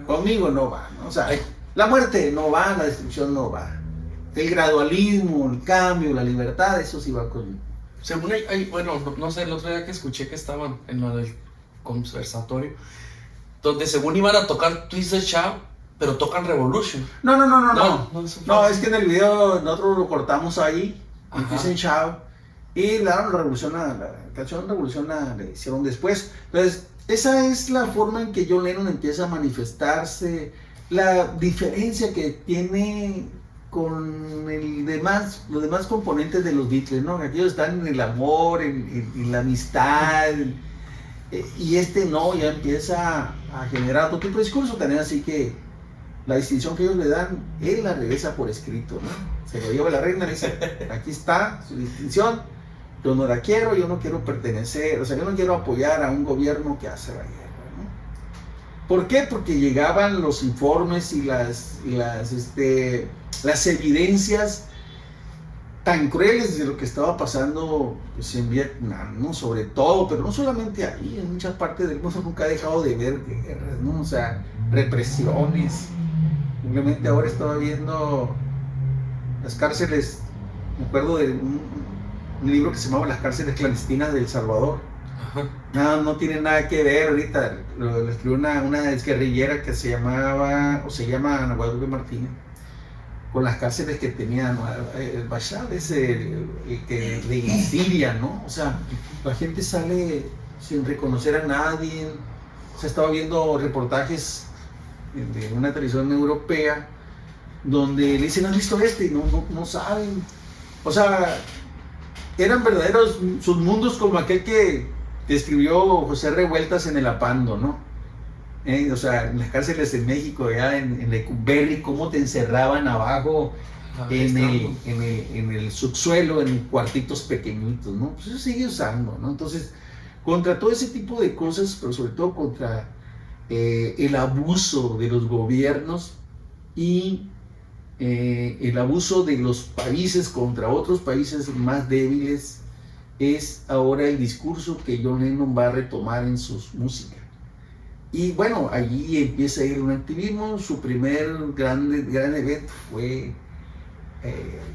conmigo no va, ¿no? O sea, la muerte no va, la destrucción no va. El gradualismo, el cambio, la libertad, eso sí va conmigo. Según bueno, no sé, el otro día que escuché que estaban en lo del conversatorio, donde según iban a tocar Twisted Shout, pero tocan Revolution. No, es que en el video nosotros lo cortamos ahí, en Ajá. Twisted Shout, y la canción Revolución la hicieron después. Entonces, esa es la forma en que John Lennon empieza a manifestarse, la diferencia que tiene con los demás componentes de los Beatles, ¿no? Aquellos están en el amor, en la amistad, y no, ya empieza a generar otro tipo de discurso, también, así que la distinción que ellos le dan, él la regresa por escrito, ¿no? Se lo lleva la reina, le dice, aquí está su distinción, yo no la quiero, yo no quiero pertenecer, o sea, yo no quiero apoyar a un gobierno que hace la guerra, ¿no? ¿Por qué? Porque llegaban los informes y las evidencias tan crueles de lo que estaba pasando, pues, en Vietnam, ¿no? Sobre todo, pero no solamente ahí, en muchas partes del mundo nunca ha dejado de ver guerras, ¿no? O sea, represiones. Simplemente ahora estaba viendo las cárceles, me acuerdo de un libro que se llamaba Las cárceles clandestinas de El Salvador. Ajá. No tiene nada que ver ahorita, lo escribió una exguerrillera que se llama Ana Guadalupe Martínez, con las cárceles que tenía el Bashar, el que de Siria, ¿no? O sea, la gente sale sin reconocer a nadie. O sea, estaba viendo reportajes de una televisión europea donde le dicen, ¿has visto este? Y no saben. O sea, eran verdaderos submundos como aquel que describió José Revueltas en El Apando, ¿no? O sea, en las cárceles de México, allá en Lecumberri, cómo te encerraban abajo en el subsuelo, en cuartitos pequeñitos, ¿no? Pues eso sigue usando, ¿no? Entonces, contra todo ese tipo de cosas, pero sobre todo contra el abuso de los gobiernos y el abuso de los países contra otros países más débiles, es ahora el discurso que John Lennon va a retomar en sus músicas. Y bueno, allí empieza a ir un activismo. Su primer gran evento fue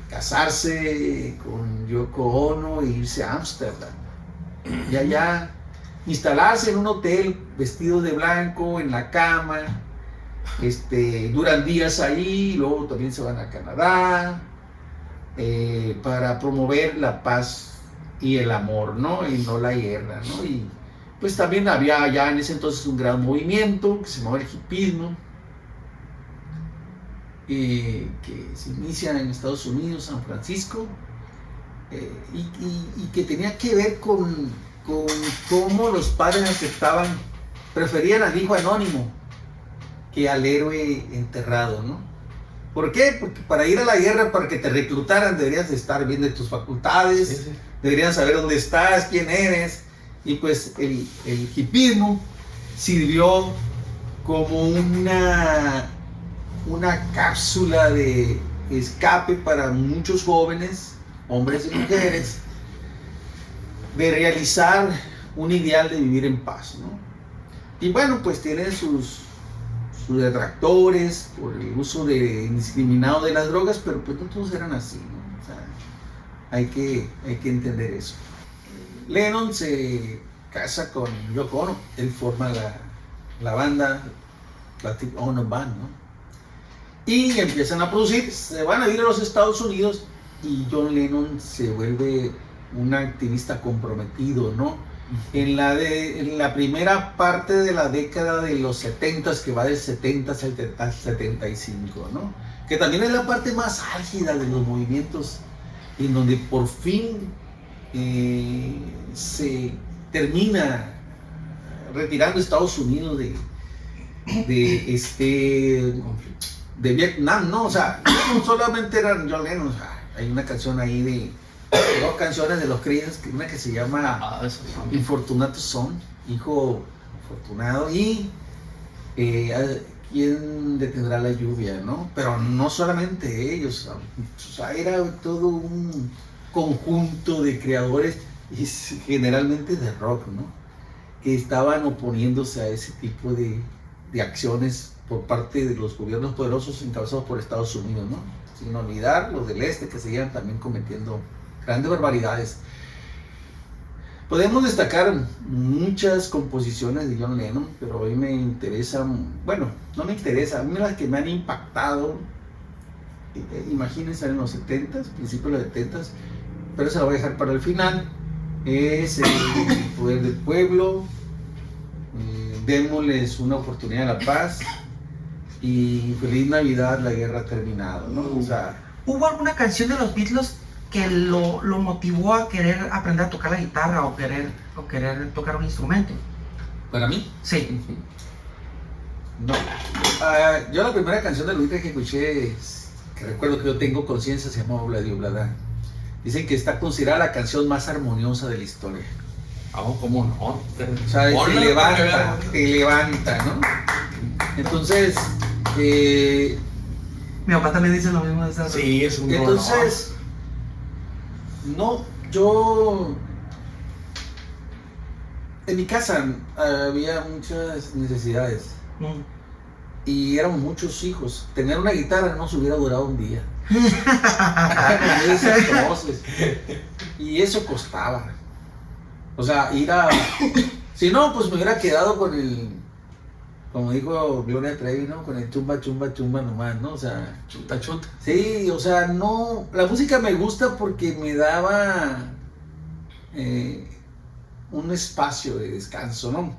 casarse con Yoko Ono e irse a Ámsterdam. Y allá instalarse en un hotel vestidos de blanco, en la cama, duran días ahí, y luego también se van a Canadá para promover la paz y el amor, ¿no? Y no la guerra, ¿no? Y pues también había ya en ese entonces un gran movimiento que se llamaba el hipismo, que se inicia en Estados Unidos, San Francisco, y que tenía que ver con cómo los padres aceptaban, preferían al hijo anónimo que al héroe enterrado, ¿no? ¿Por qué? Porque para ir a la guerra, para que te reclutaran, deberías de estar bien de tus facultades, sí. Deberían saber dónde estás, quién eres. Y pues el hipismo sirvió como una cápsula de escape para muchos jóvenes, hombres y mujeres, de realizar un ideal de vivir en paz, ¿no? Y bueno, pues tiene sus detractores por el uso indiscriminado de las drogas, pero pues no todos eran así, ¿no? O sea, hay que entender eso. Lennon se casa con Yoko Ono, él forma la banda Plastic Ono Band, ¿no? Y empiezan a producir, se van a ir a los Estados Unidos y John Lennon se vuelve un activista comprometido, ¿no? En la primera parte de la década de los 70s, que va del 70 al 75, ¿no? Que también es la parte más álgida de los movimientos, en donde por fin se termina retirando Estados Unidos de este de Vietnam, ¿no? O sea, no solamente eran John Lennon, o sea, hay una canción ahí de 2 canciones de los Creedence, una que se llama Infortunato Son, hijo afortunado, y ¿quién detendrá la lluvia, no? Pero no solamente ellos, o sea, era todo un conjunto de creadores, y generalmente de rock, ¿no? Que estaban oponiéndose a ese tipo de acciones por parte de los gobiernos poderosos encabezados por Estados Unidos, ¿no? Sin olvidar los del este que seguían también cometiendo grandes barbaridades. Podemos destacar muchas composiciones de John Lennon, pero hoy me interesan, bueno, no me interesa, a mí las que me han impactado, imagínense en los 70s, principios de los 70s, pero se la voy a dejar para el final, es El Poder del Pueblo, Démosles una oportunidad a la paz y Feliz Navidad, la guerra ha terminado, ¿no? O sea, ¿hubo alguna canción de los Beatles que lo motivó a querer aprender a tocar la guitarra o querer tocar un instrumento? ¿para mí? Sí. No. Yo la primera canción de los Beatles que escuché, que recuerdo que yo tengo conciencia, se llama Obladi Oblada. Dicen que está considerada la canción más armoniosa de la historia. ¿Cómo no? O sea, te levanta, ¿no? Entonces, Mi papá también dice lo mismo de esa. Sí, es un entonces, no, yo... En mi casa había muchas necesidades y éramos muchos hijos. Tener una guitarra no nos hubiera durado un día. Y eso costaba. O sea, ir a... Si no, pues me hubiera quedado con el... Como dijo Gloria Trevi, ¿no? Con el chumba, chumba, chumba nomás, ¿no? O sea... Chuta, chuta. Sí, o sea, no... La música me gusta porque me daba un espacio de descanso, ¿no?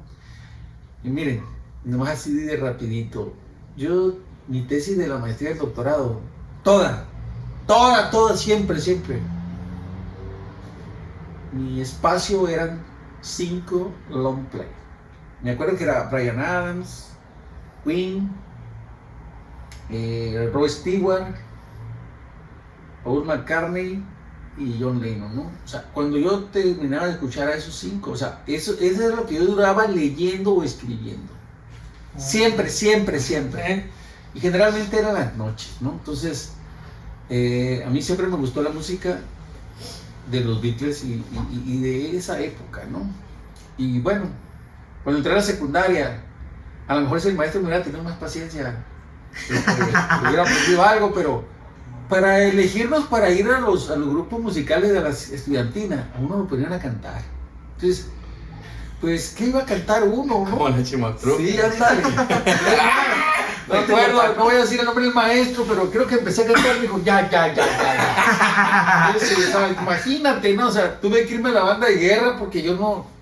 Y miren, nomás así de rapidito. Yo, mi tesis de la maestría y el doctorado, toda, siempre. Mi espacio eran 5 long play. Me acuerdo que era Bryan Adams, Queen, Rod Stewart, Paul McCartney y John Lennon, ¿no? O sea, cuando yo terminaba de escuchar a esos 5, o sea, eso es lo que yo duraba leyendo o escribiendo. Siempre. Y generalmente eran las noches, ¿no? Entonces, a mí siempre me gustó la música de los Beatles y de esa época, ¿no? Y bueno, cuando entré a la secundaria, a lo mejor si el maestro me hubiera tenido más paciencia, hubiera aprendido algo, pero para elegirnos para ir a los grupos musicales de la estudiantina, a uno lo ponían a cantar. Entonces, pues, ¿qué iba a cantar uno, no? Como la Chimatruc. Sí, ándale. No recuerdo, no voy a decir el nombre del maestro, pero creo que empecé a cantar y me dijo, ya. Entonces, o sea, imagínate, ¿no? O sea, tuve que irme a la banda de guerra porque yo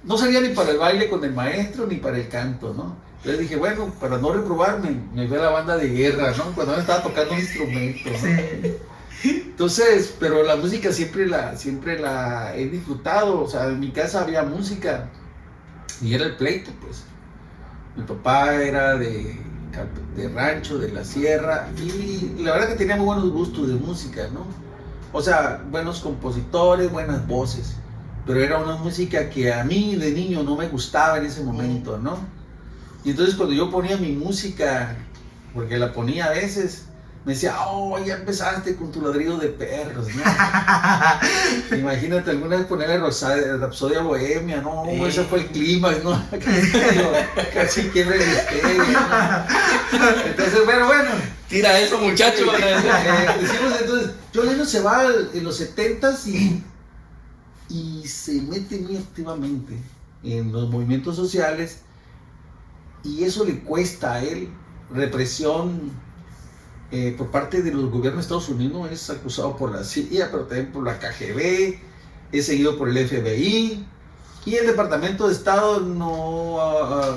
no salía ni para el baile con el maestro ni para el canto, ¿no? Entonces dije, bueno, para no reprobarme, me fui a la banda de guerra, ¿no? Cuando me estaba tocando un instrumento, ¿no? Sí. Entonces, pero la música siempre la he disfrutado, o sea, en mi casa había música y era el pleito, pues. Mi papá era de rancho, de la sierra, y la verdad que tenía muy buenos gustos de música, ¿no? O sea, buenos compositores, buenas voces, pero era una música que a mí de niño no me gustaba en ese momento, ¿no? Y entonces cuando yo ponía mi música, porque la ponía a veces, me decía, ya empezaste con tu ladrido de perros, ¿no? Imagínate alguna vez ponerle Rapsodia Bohemia, ¿no? Ese fue el clímax, ¿no? Casi quiebra el estéreo, ¿no? Entonces, bueno. Tira eso, muchacho. Decimos entonces, John Lennon se va en los 70s y se mete muy activamente en los movimientos sociales, y eso le cuesta a él represión. Por parte de los gobiernos de Estados Unidos, es acusado por la CIA, pero también por la KGB, es seguido por el FBI, y el Departamento de Estado no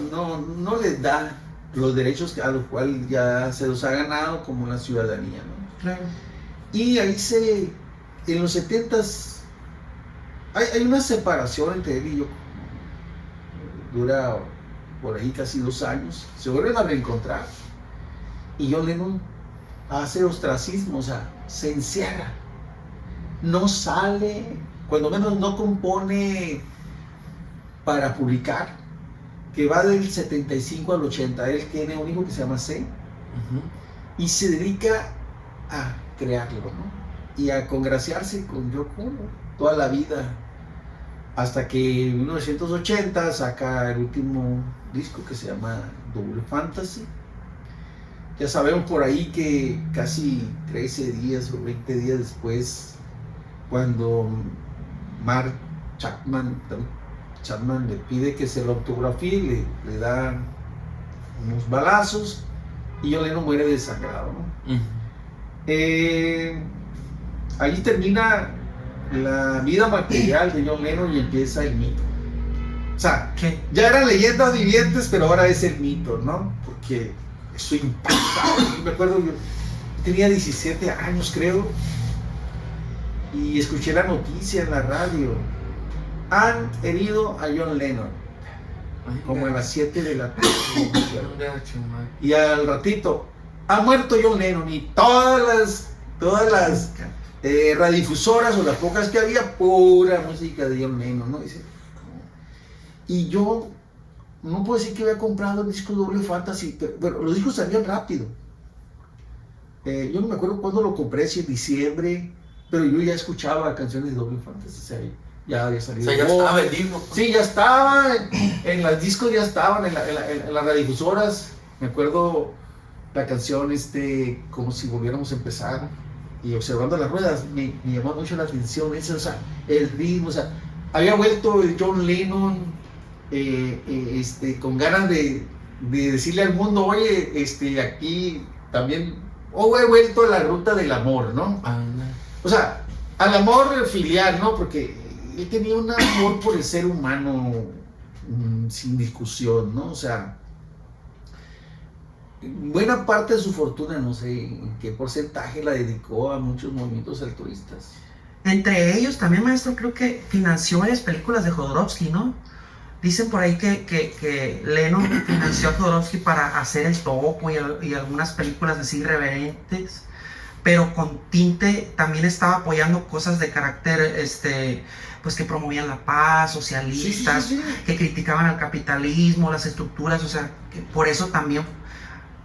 les da los derechos a los cuales ya se los ha ganado, como la ciudadanía, ¿no? Claro. Y ahí en los 70s, hay una separación entre él y yo, dura por ahí casi 2 años, se vuelven a reencontrar, y John Lennon hace ostracismo, o sea, se encierra, no sale, cuando menos no compone para publicar, que va del 75 al 80, él tiene un hijo que se llama C, y se dedica a crearlo, ¿no? Y a congraciarse con Yoko Ono toda la vida, hasta que en 1980 saca el último disco que se llama Double Fantasy. Ya sabemos por ahí que casi 13 días o 20 días después, cuando Mark Chapman le pide que se lo autografíe, le da unos balazos y John Lennon muere desangrado, ¿no? Allí termina la vida material de John Lennon y empieza el mito. O sea, ¿Qué? ya eran leyendas vivientes, pero ahora es el mito, ¿no? Porque estoy impactado. Me acuerdo, yo tenía 17 años, creo, y escuché la noticia en la radio. Han herido a John Lennon, como a las 7 de la tarde. Y al ratito, ha muerto John Lennon, y todas las radiodifusoras, o las pocas que había, pura música de John Lennon, ¿no? Y yo no puedo decir que había comprado el disco Double Fantasy, pero bueno, los discos salían rápido. Yo no me acuerdo cuándo lo compré, si en diciembre, pero yo ya escuchaba canciones de Double Fantasy, o sea, ya había salido. O sea, ya estaba el disco. Sí, ya estaba, en los discos ya estaban, en las radiodifusoras. Me acuerdo la canción, como si volviéramos a empezar, y observando las ruedas, me llamó mucho la atención eso, o sea, el ritmo, o sea, había vuelto John Lennon con ganas de decirle al mundo, oye, aquí también, he vuelto a la ruta del amor, ¿no? O sea, al amor filial, ¿no? Porque él tenía un amor por el ser humano sin discusión, ¿no? O sea, buena parte de su fortuna, no sé en qué porcentaje, la dedicó a muchos movimientos altruistas. Entre ellos también, maestro, creo que financió varias películas de Jodorowsky, ¿no? Dicen por ahí que Lennon financió a Jodorowsky para hacer El Topo y algunas películas así irreverentes, pero con tinte también estaba apoyando cosas de carácter, pues que promovían la paz, socialistas, Sí. que criticaban al capitalismo, las estructuras, o sea, que por eso también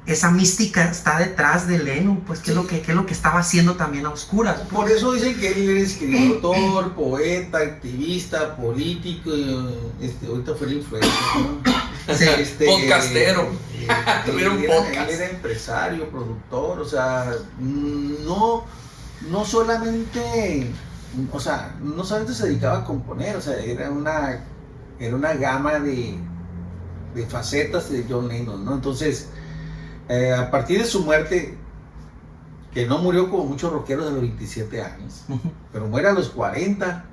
esa mística está detrás de Lennon, pues qué es lo que estaba haciendo también a oscuras. Por eso dicen que él era escritor, poeta, activista, político, ahorita fue el influencer, ¿no? Sí, podcastero. Tuvieron podcast. Él era empresario, productor, o sea, no solamente se dedicaba a componer, o sea, era una gama de facetas de John Lennon, ¿no? Entonces, a partir de su muerte, que no murió como muchos rockeros a los 27 años, pero muere a los 40,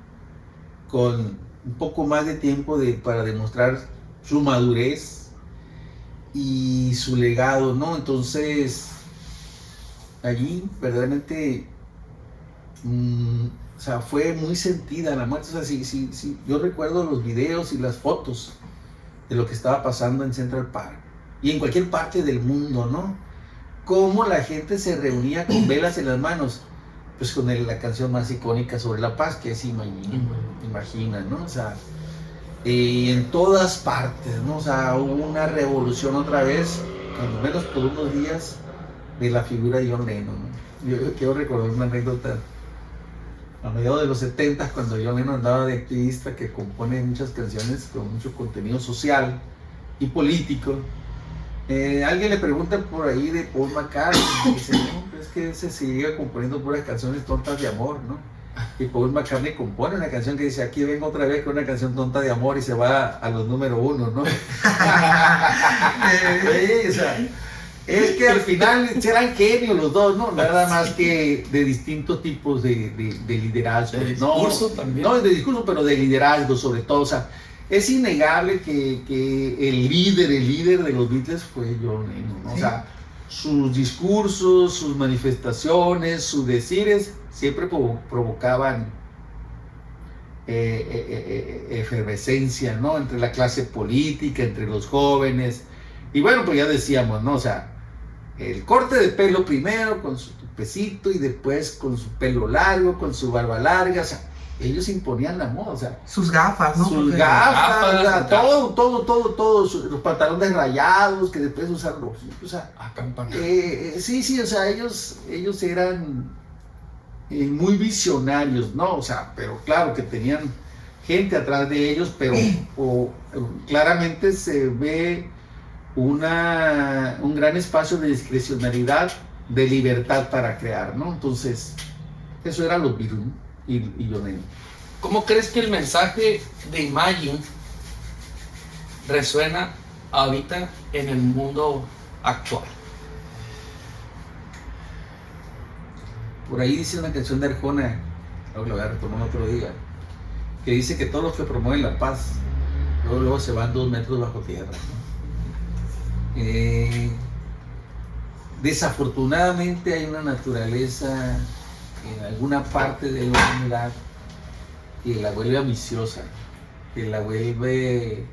con un poco más de tiempo para demostrar su madurez y su legado, ¿no? Entonces, allí verdaderamente, o sea, fue muy sentida la muerte. O sea, sí, yo recuerdo los videos y las fotos de lo que estaba pasando en Central Park y en cualquier parte del mundo, ¿no? Cómo la gente se reunía con velas en las manos, pues con la canción más icónica sobre la paz, que es Imagina, ¿no? O sea, en todas partes, ¿no? O sea, hubo una revolución otra vez, cuando menos por unos días, de la figura de John Lennon, ¿no? Yo quiero recordar una anécdota. A mediados de los 70, cuando John Lennon andaba de activista, que compone muchas canciones con mucho contenido social y político, alguien le pregunta por ahí de Paul McCartney, y dice, no, es que se sigue componiendo puras canciones tontas de amor, ¿no? Y Paul McCartney compone una canción que dice, aquí vengo otra vez con una canción tonta de amor, y se va a los número 1, ¿no? Sí, o sea, es que al final eran genios los dos, ¿no? Nada más que de distintos tipos de liderazgo. De discurso también. No, de discurso, pero de liderazgo sobre todo. O sea, es innegable que el líder de los Beatles fue John Lennon, ¿no? Sí. O sea, sus discursos, sus manifestaciones, sus decires siempre provocaban efervescencia, ¿no? Entre la clase política, entre los jóvenes. Y bueno, pues ya decíamos, ¿no? O sea, el corte de pelo primero, con su tupecito, y después con su pelo largo, con su barba larga, o sea, ellos imponían la moda, o sea, sus gafas, ¿no? sus Porque- gafas, o sea, gafas. todo, los pantalones rayados, que después usaron rojos, o sea, Acampana. sí, o sea, ellos eran muy visionarios, ¿no? O sea, pero claro que tenían gente atrás de ellos, pero claramente se ve un gran espacio de discrecionalidad, de libertad para crear, ¿no? Entonces, eso eran los Beatles, ¿no? y John Lennon. ¿Cómo crees que el mensaje de Imagine resuena ahorita en el mundo actual? Por ahí dice una canción de Arjona, luego lo voy a retomar otro día, que dice que todos los que promueven la paz, luego se van 2 metros bajo tierra, ¿no? Desafortunadamente hay una naturaleza en alguna parte de la humanidad que la vuelve ambiciosa, que la vuelve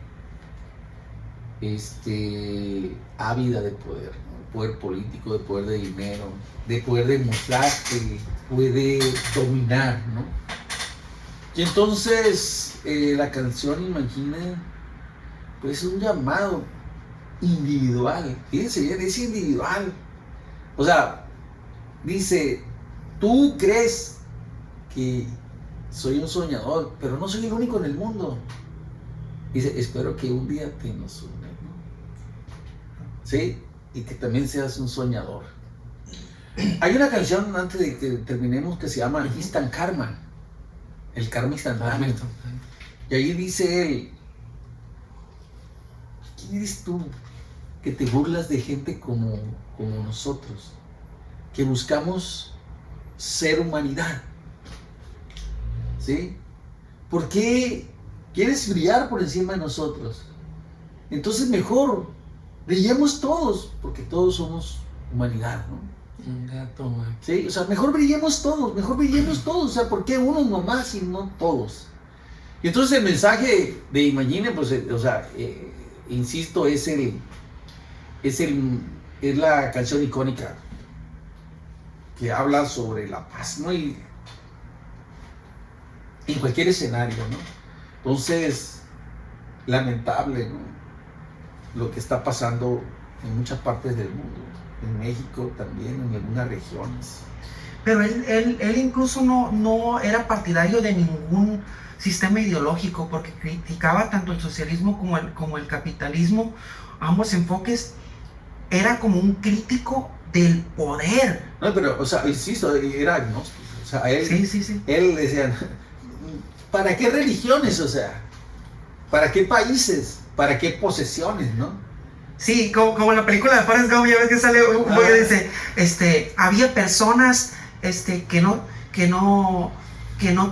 ávida de poder, ¿no? De poder político, de poder de dinero, de poder demostrar que puede dominar, ¿no? Y entonces la canción Imagine, pues es un llamado individual, fíjense bien, es individual. O sea, dice, tú crees que soy un soñador, pero no soy el único en el mundo. Dice, espero que un día te nos une, ¿no? ¿Sí? Y que también seas un soñador. Hay una canción, antes de que terminemos, que se llama Instant Karma. El karma instantáneo. Y ahí dice él, ¿quién eres tú que te burlas de gente como nosotros? Que buscamos ser humanidad. ¿Sí? ¿Por qué quieres brillar por encima de nosotros? Entonces mejor brillemos todos, porque todos somos humanidad, ¿no? Un gato, man. ¿Sí? O sea, mejor brillemos todos, o sea, ¿por qué unos nomás y no todos? Y entonces el mensaje de Imagine, pues, o sea, insisto, es la canción icónica que habla sobre la paz, ¿no? Y en cualquier escenario, ¿no? Entonces, lamentable, ¿no? Lo que está pasando en muchas partes del mundo, en México también, en algunas regiones. Pero él incluso no era partidario de ningún sistema ideológico, porque criticaba tanto el socialismo como el capitalismo, ambos enfoques. Era como un crítico del poder. No, pero, o sea, insisto, era agnóstico. O sea, Sí. él decía, ¿para qué religiones? O sea, ¿para qué países? ¿Para qué posesiones, no? Sí, como en la película de Forrest Gump, ya ves que sale un güey que dice, había personas que no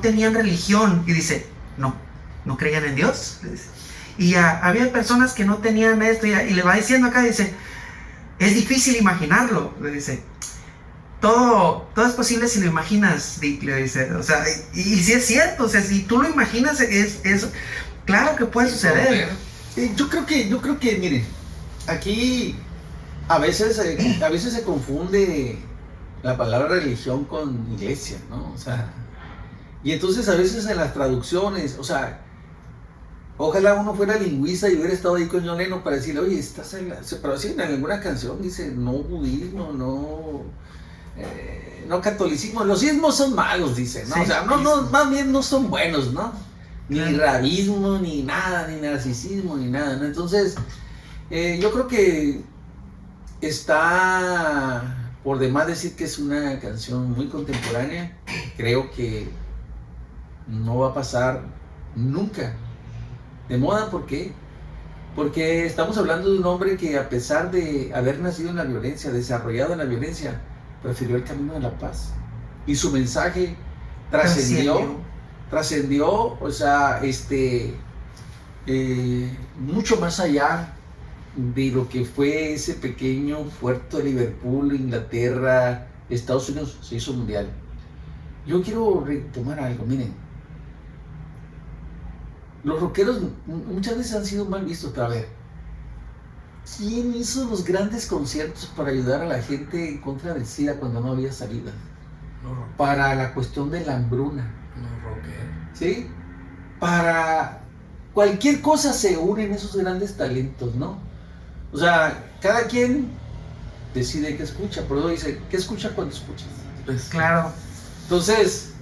tenían religión, y dice, no creían en Dios. Y había personas que no tenían esto, y le va diciendo acá, dice, es difícil imaginarlo, le dice, todo es posible si lo imaginas, Dick, le dice, o sea, y si es cierto, o sea, si tú lo imaginas, es claro que puede suceder. Yo creo que, miren, aquí a veces se confunde la palabra religión con iglesia, ¿no? O sea, y entonces a veces en las traducciones, o sea, ojalá uno fuera lingüista y hubiera estado ahí con John Lennon para decirle, oye, estás en pero sí, en alguna canción dice, no budismo, no catolicismo, los ismos son malos, dice, ¿no? Sí, o sea, no, más bien no son buenos, ¿no? Ni rabismo, ni nada, ni narcisismo, ni nada, ¿no? Entonces, yo creo que está por demás decir que es una canción muy contemporánea. Creo que no va a pasar nunca de moda. ¿Por qué? Porque estamos hablando de un hombre que, a pesar de haber nacido en la violencia, desarrollado en la violencia, prefirió el camino de la paz. Y su mensaje trascendió, o sea, mucho más allá de lo que fue ese pequeño puerto de Liverpool, Inglaterra, Estados Unidos, se hizo mundial. Yo quiero retomar algo, miren. Los rockeros muchas veces han sido mal vistos, pero a ver, ¿quién hizo los grandes conciertos para ayudar a la gente en contra del SIDA cuando no había salida? Para la cuestión de la hambruna. ¿Sí? Para cualquier cosa se unen esos grandes talentos, ¿no? O sea, cada quien decide qué escucha, por eso dice, ¿qué escucha cuando escuchas? Pues claro. Entonces,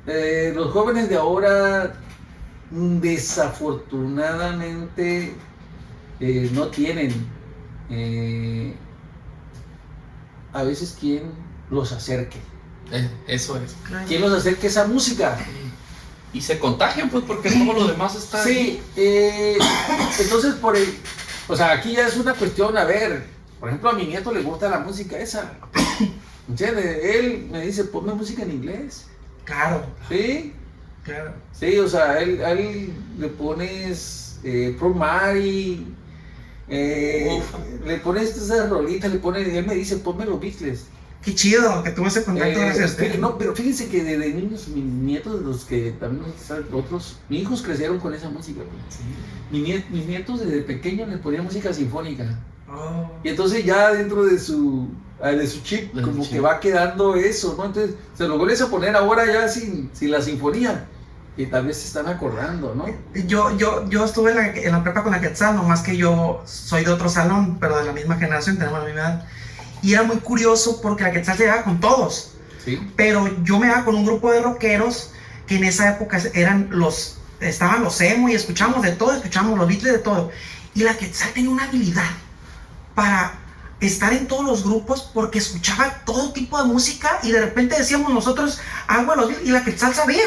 los jóvenes de ahora desafortunadamente no tienen a veces quien los acerque. Eso es. Quien los acerque a esa música. Y se contagian, pues, porque todo lo demás está... Sí, entonces o sea, aquí ya es una cuestión, a ver, por ejemplo, a mi nieto le gusta la música esa. ¿Entiendes? Él me dice, ponme música en inglés. Claro. ¿Sí? Claro. Sí, o sea, a él le pones Pro Mari, le pones esas rolitas, él me dice, ponme los Beatles. Qué chido que tuvo ese contacto. No, pero fíjense que desde niños, mis nietos, los que también otros, mis hijos crecieron con esa música. Sí. Mis nietos desde pequeños les ponían música sinfónica. Oh. Y entonces ya dentro de su chip, como que va quedando eso, ¿no? Entonces se lo vuelves a poner ahora ya sin la sinfonía. Y tal vez se están acordando, ¿no? Yo estuve en la prepa con la Quetzal, nomás que yo soy de otro salón, pero de la misma generación, tenemos la misma edad. Y era muy curioso porque la Quetzal se llevaba con todos. ¿Sí? Pero yo me iba con un grupo de rockeros que en esa época estaban los emo y escuchamos de todo, escuchamos los Beatles de todo. Y la Quetzal tenía una habilidad para estar en todos los grupos porque escuchaba todo tipo de música y de repente decíamos nosotros algo de los Beatles y la Quetzal sabía.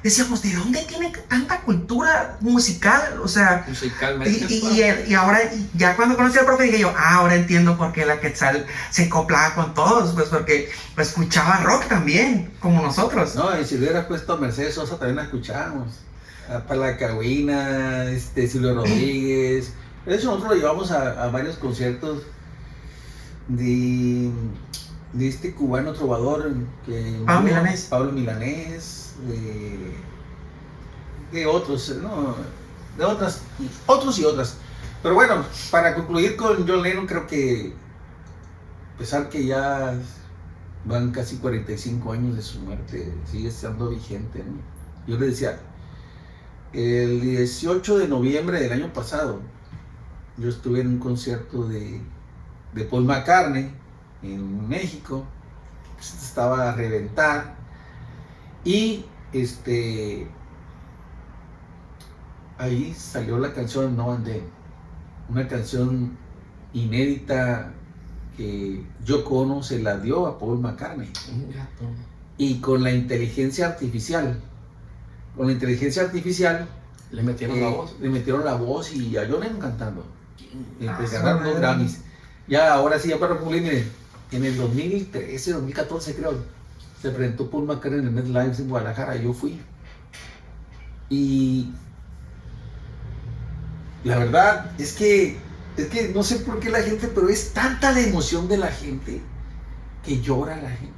Decíamos, ¿de dónde tiene tanta cultura musical? O sea, musicalmente. Y ahora, ya cuando conocí al profe, dije yo, ahora entiendo por qué la Quetzal se acoplaba con todos, pues porque escuchaba rock también, como nosotros. No, y si hubiera puesto a Mercedes Sosa también la escuchábamos. A Palacagüina, Silvio Rodríguez. De hecho, nosotros lo llevamos a varios conciertos de este cubano trovador Pablo Milanés, de otros, ¿no? De otros y otras. Pero bueno, para concluir con John Lennon, creo que a pesar que ya van casi 45 años de su muerte, sigue estando vigente, ¿no? Yo le decía, el 18 de noviembre del año pasado, yo estuve en un concierto de Paul McCartney en México, estaba a reventar, y ahí salió la canción No and Then, una canción inédita que Yoko Ono se la dio a Paul McCartney, y con la inteligencia artificial le metieron la voz y a John Lennon cantando. Pues ganaron 2 Grammys. Ya, ahora sí, ya para concluir, miren, en el 2013, 2014 creo, se presentó Paul McCartney en el MetLife en Guadalajara, yo fui. Y la verdad es que no sé por qué la gente, pero es tanta la emoción de la gente que llora la gente.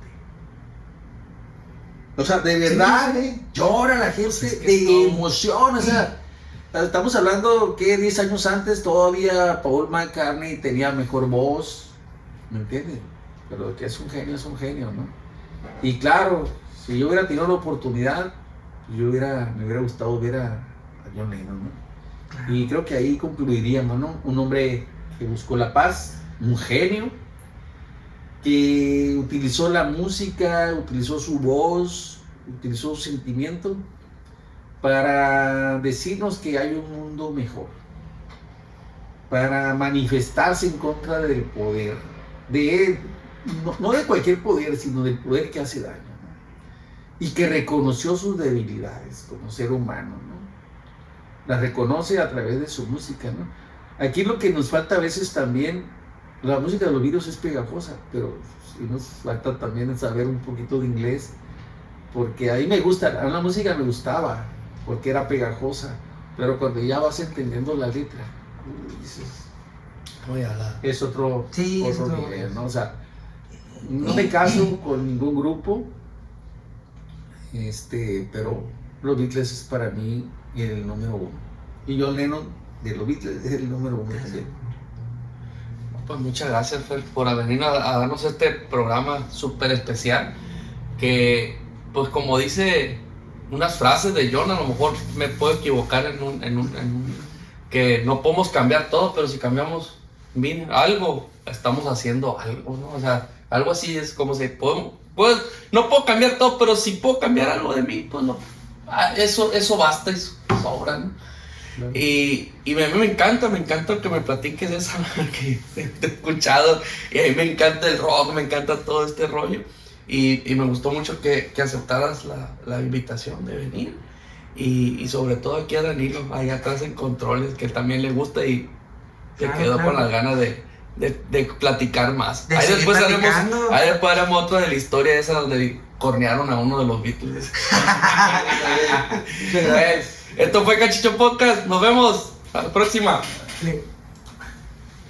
O sea, de verdad, sí. Llora la gente, pues es que de emoción, o sea. Estamos hablando que 10 años antes todavía Paul McCartney tenía mejor voz, ¿me entiendes? Pero que es un genio, ¿no? Y claro, si yo hubiera tenido la oportunidad, me hubiera gustado ver a John Lennon, ¿no? Claro. Y creo que ahí concluiríamos, ¿no? Un hombre que buscó la paz, un genio, que utilizó la música, utilizó su voz, utilizó su sentimiento para decirnos que hay un mundo mejor, para manifestarse en contra del poder, no de cualquier poder, sino del poder que hace daño, ¿no? Y que reconoció sus debilidades como ser humano, ¿no? Las reconoce a través de su música, ¿no? Aquí lo que nos falta a veces también, la música de los Beatles es pegajosa, pero sí nos falta también saber un poquito de inglés, porque ahí me gusta, la música me gustaba, porque era pegajosa, pero cuando ya vas entendiendo la letra, dices, es otro nivel, ¿no? O sea, no me caso con ningún grupo, pero los Beatles es para mí el número 1, y John Lennon de los Beatles es el número 1 también. Pues muchas gracias, Fer, por venir a darnos este programa súper especial. Que, pues como dice unas frases de John, a lo mejor me puedo equivocar que no podemos cambiar todo, pero si cambiamos algo, estamos haciendo algo, ¿no? O sea, algo así es como si no puedo cambiar todo, pero si puedo cambiar algo de mí, pues no. Eso basta y sobra, ¿no? Claro. Y a mí me encanta que me platiques eso, que te he escuchado, y a mí me encanta el rock, me encanta todo este rollo, y me gustó mucho que aceptaras la invitación de venir, y sobre todo aquí a Danilo, allá atrás en controles, que también le gusta y se quedó con las ganas de platicar más. Ahí después haremos otra de la historia esa donde cornearon a uno de los Beatles. Esto fue Cachicho Podcast. Nos vemos. A la próxima. Sí.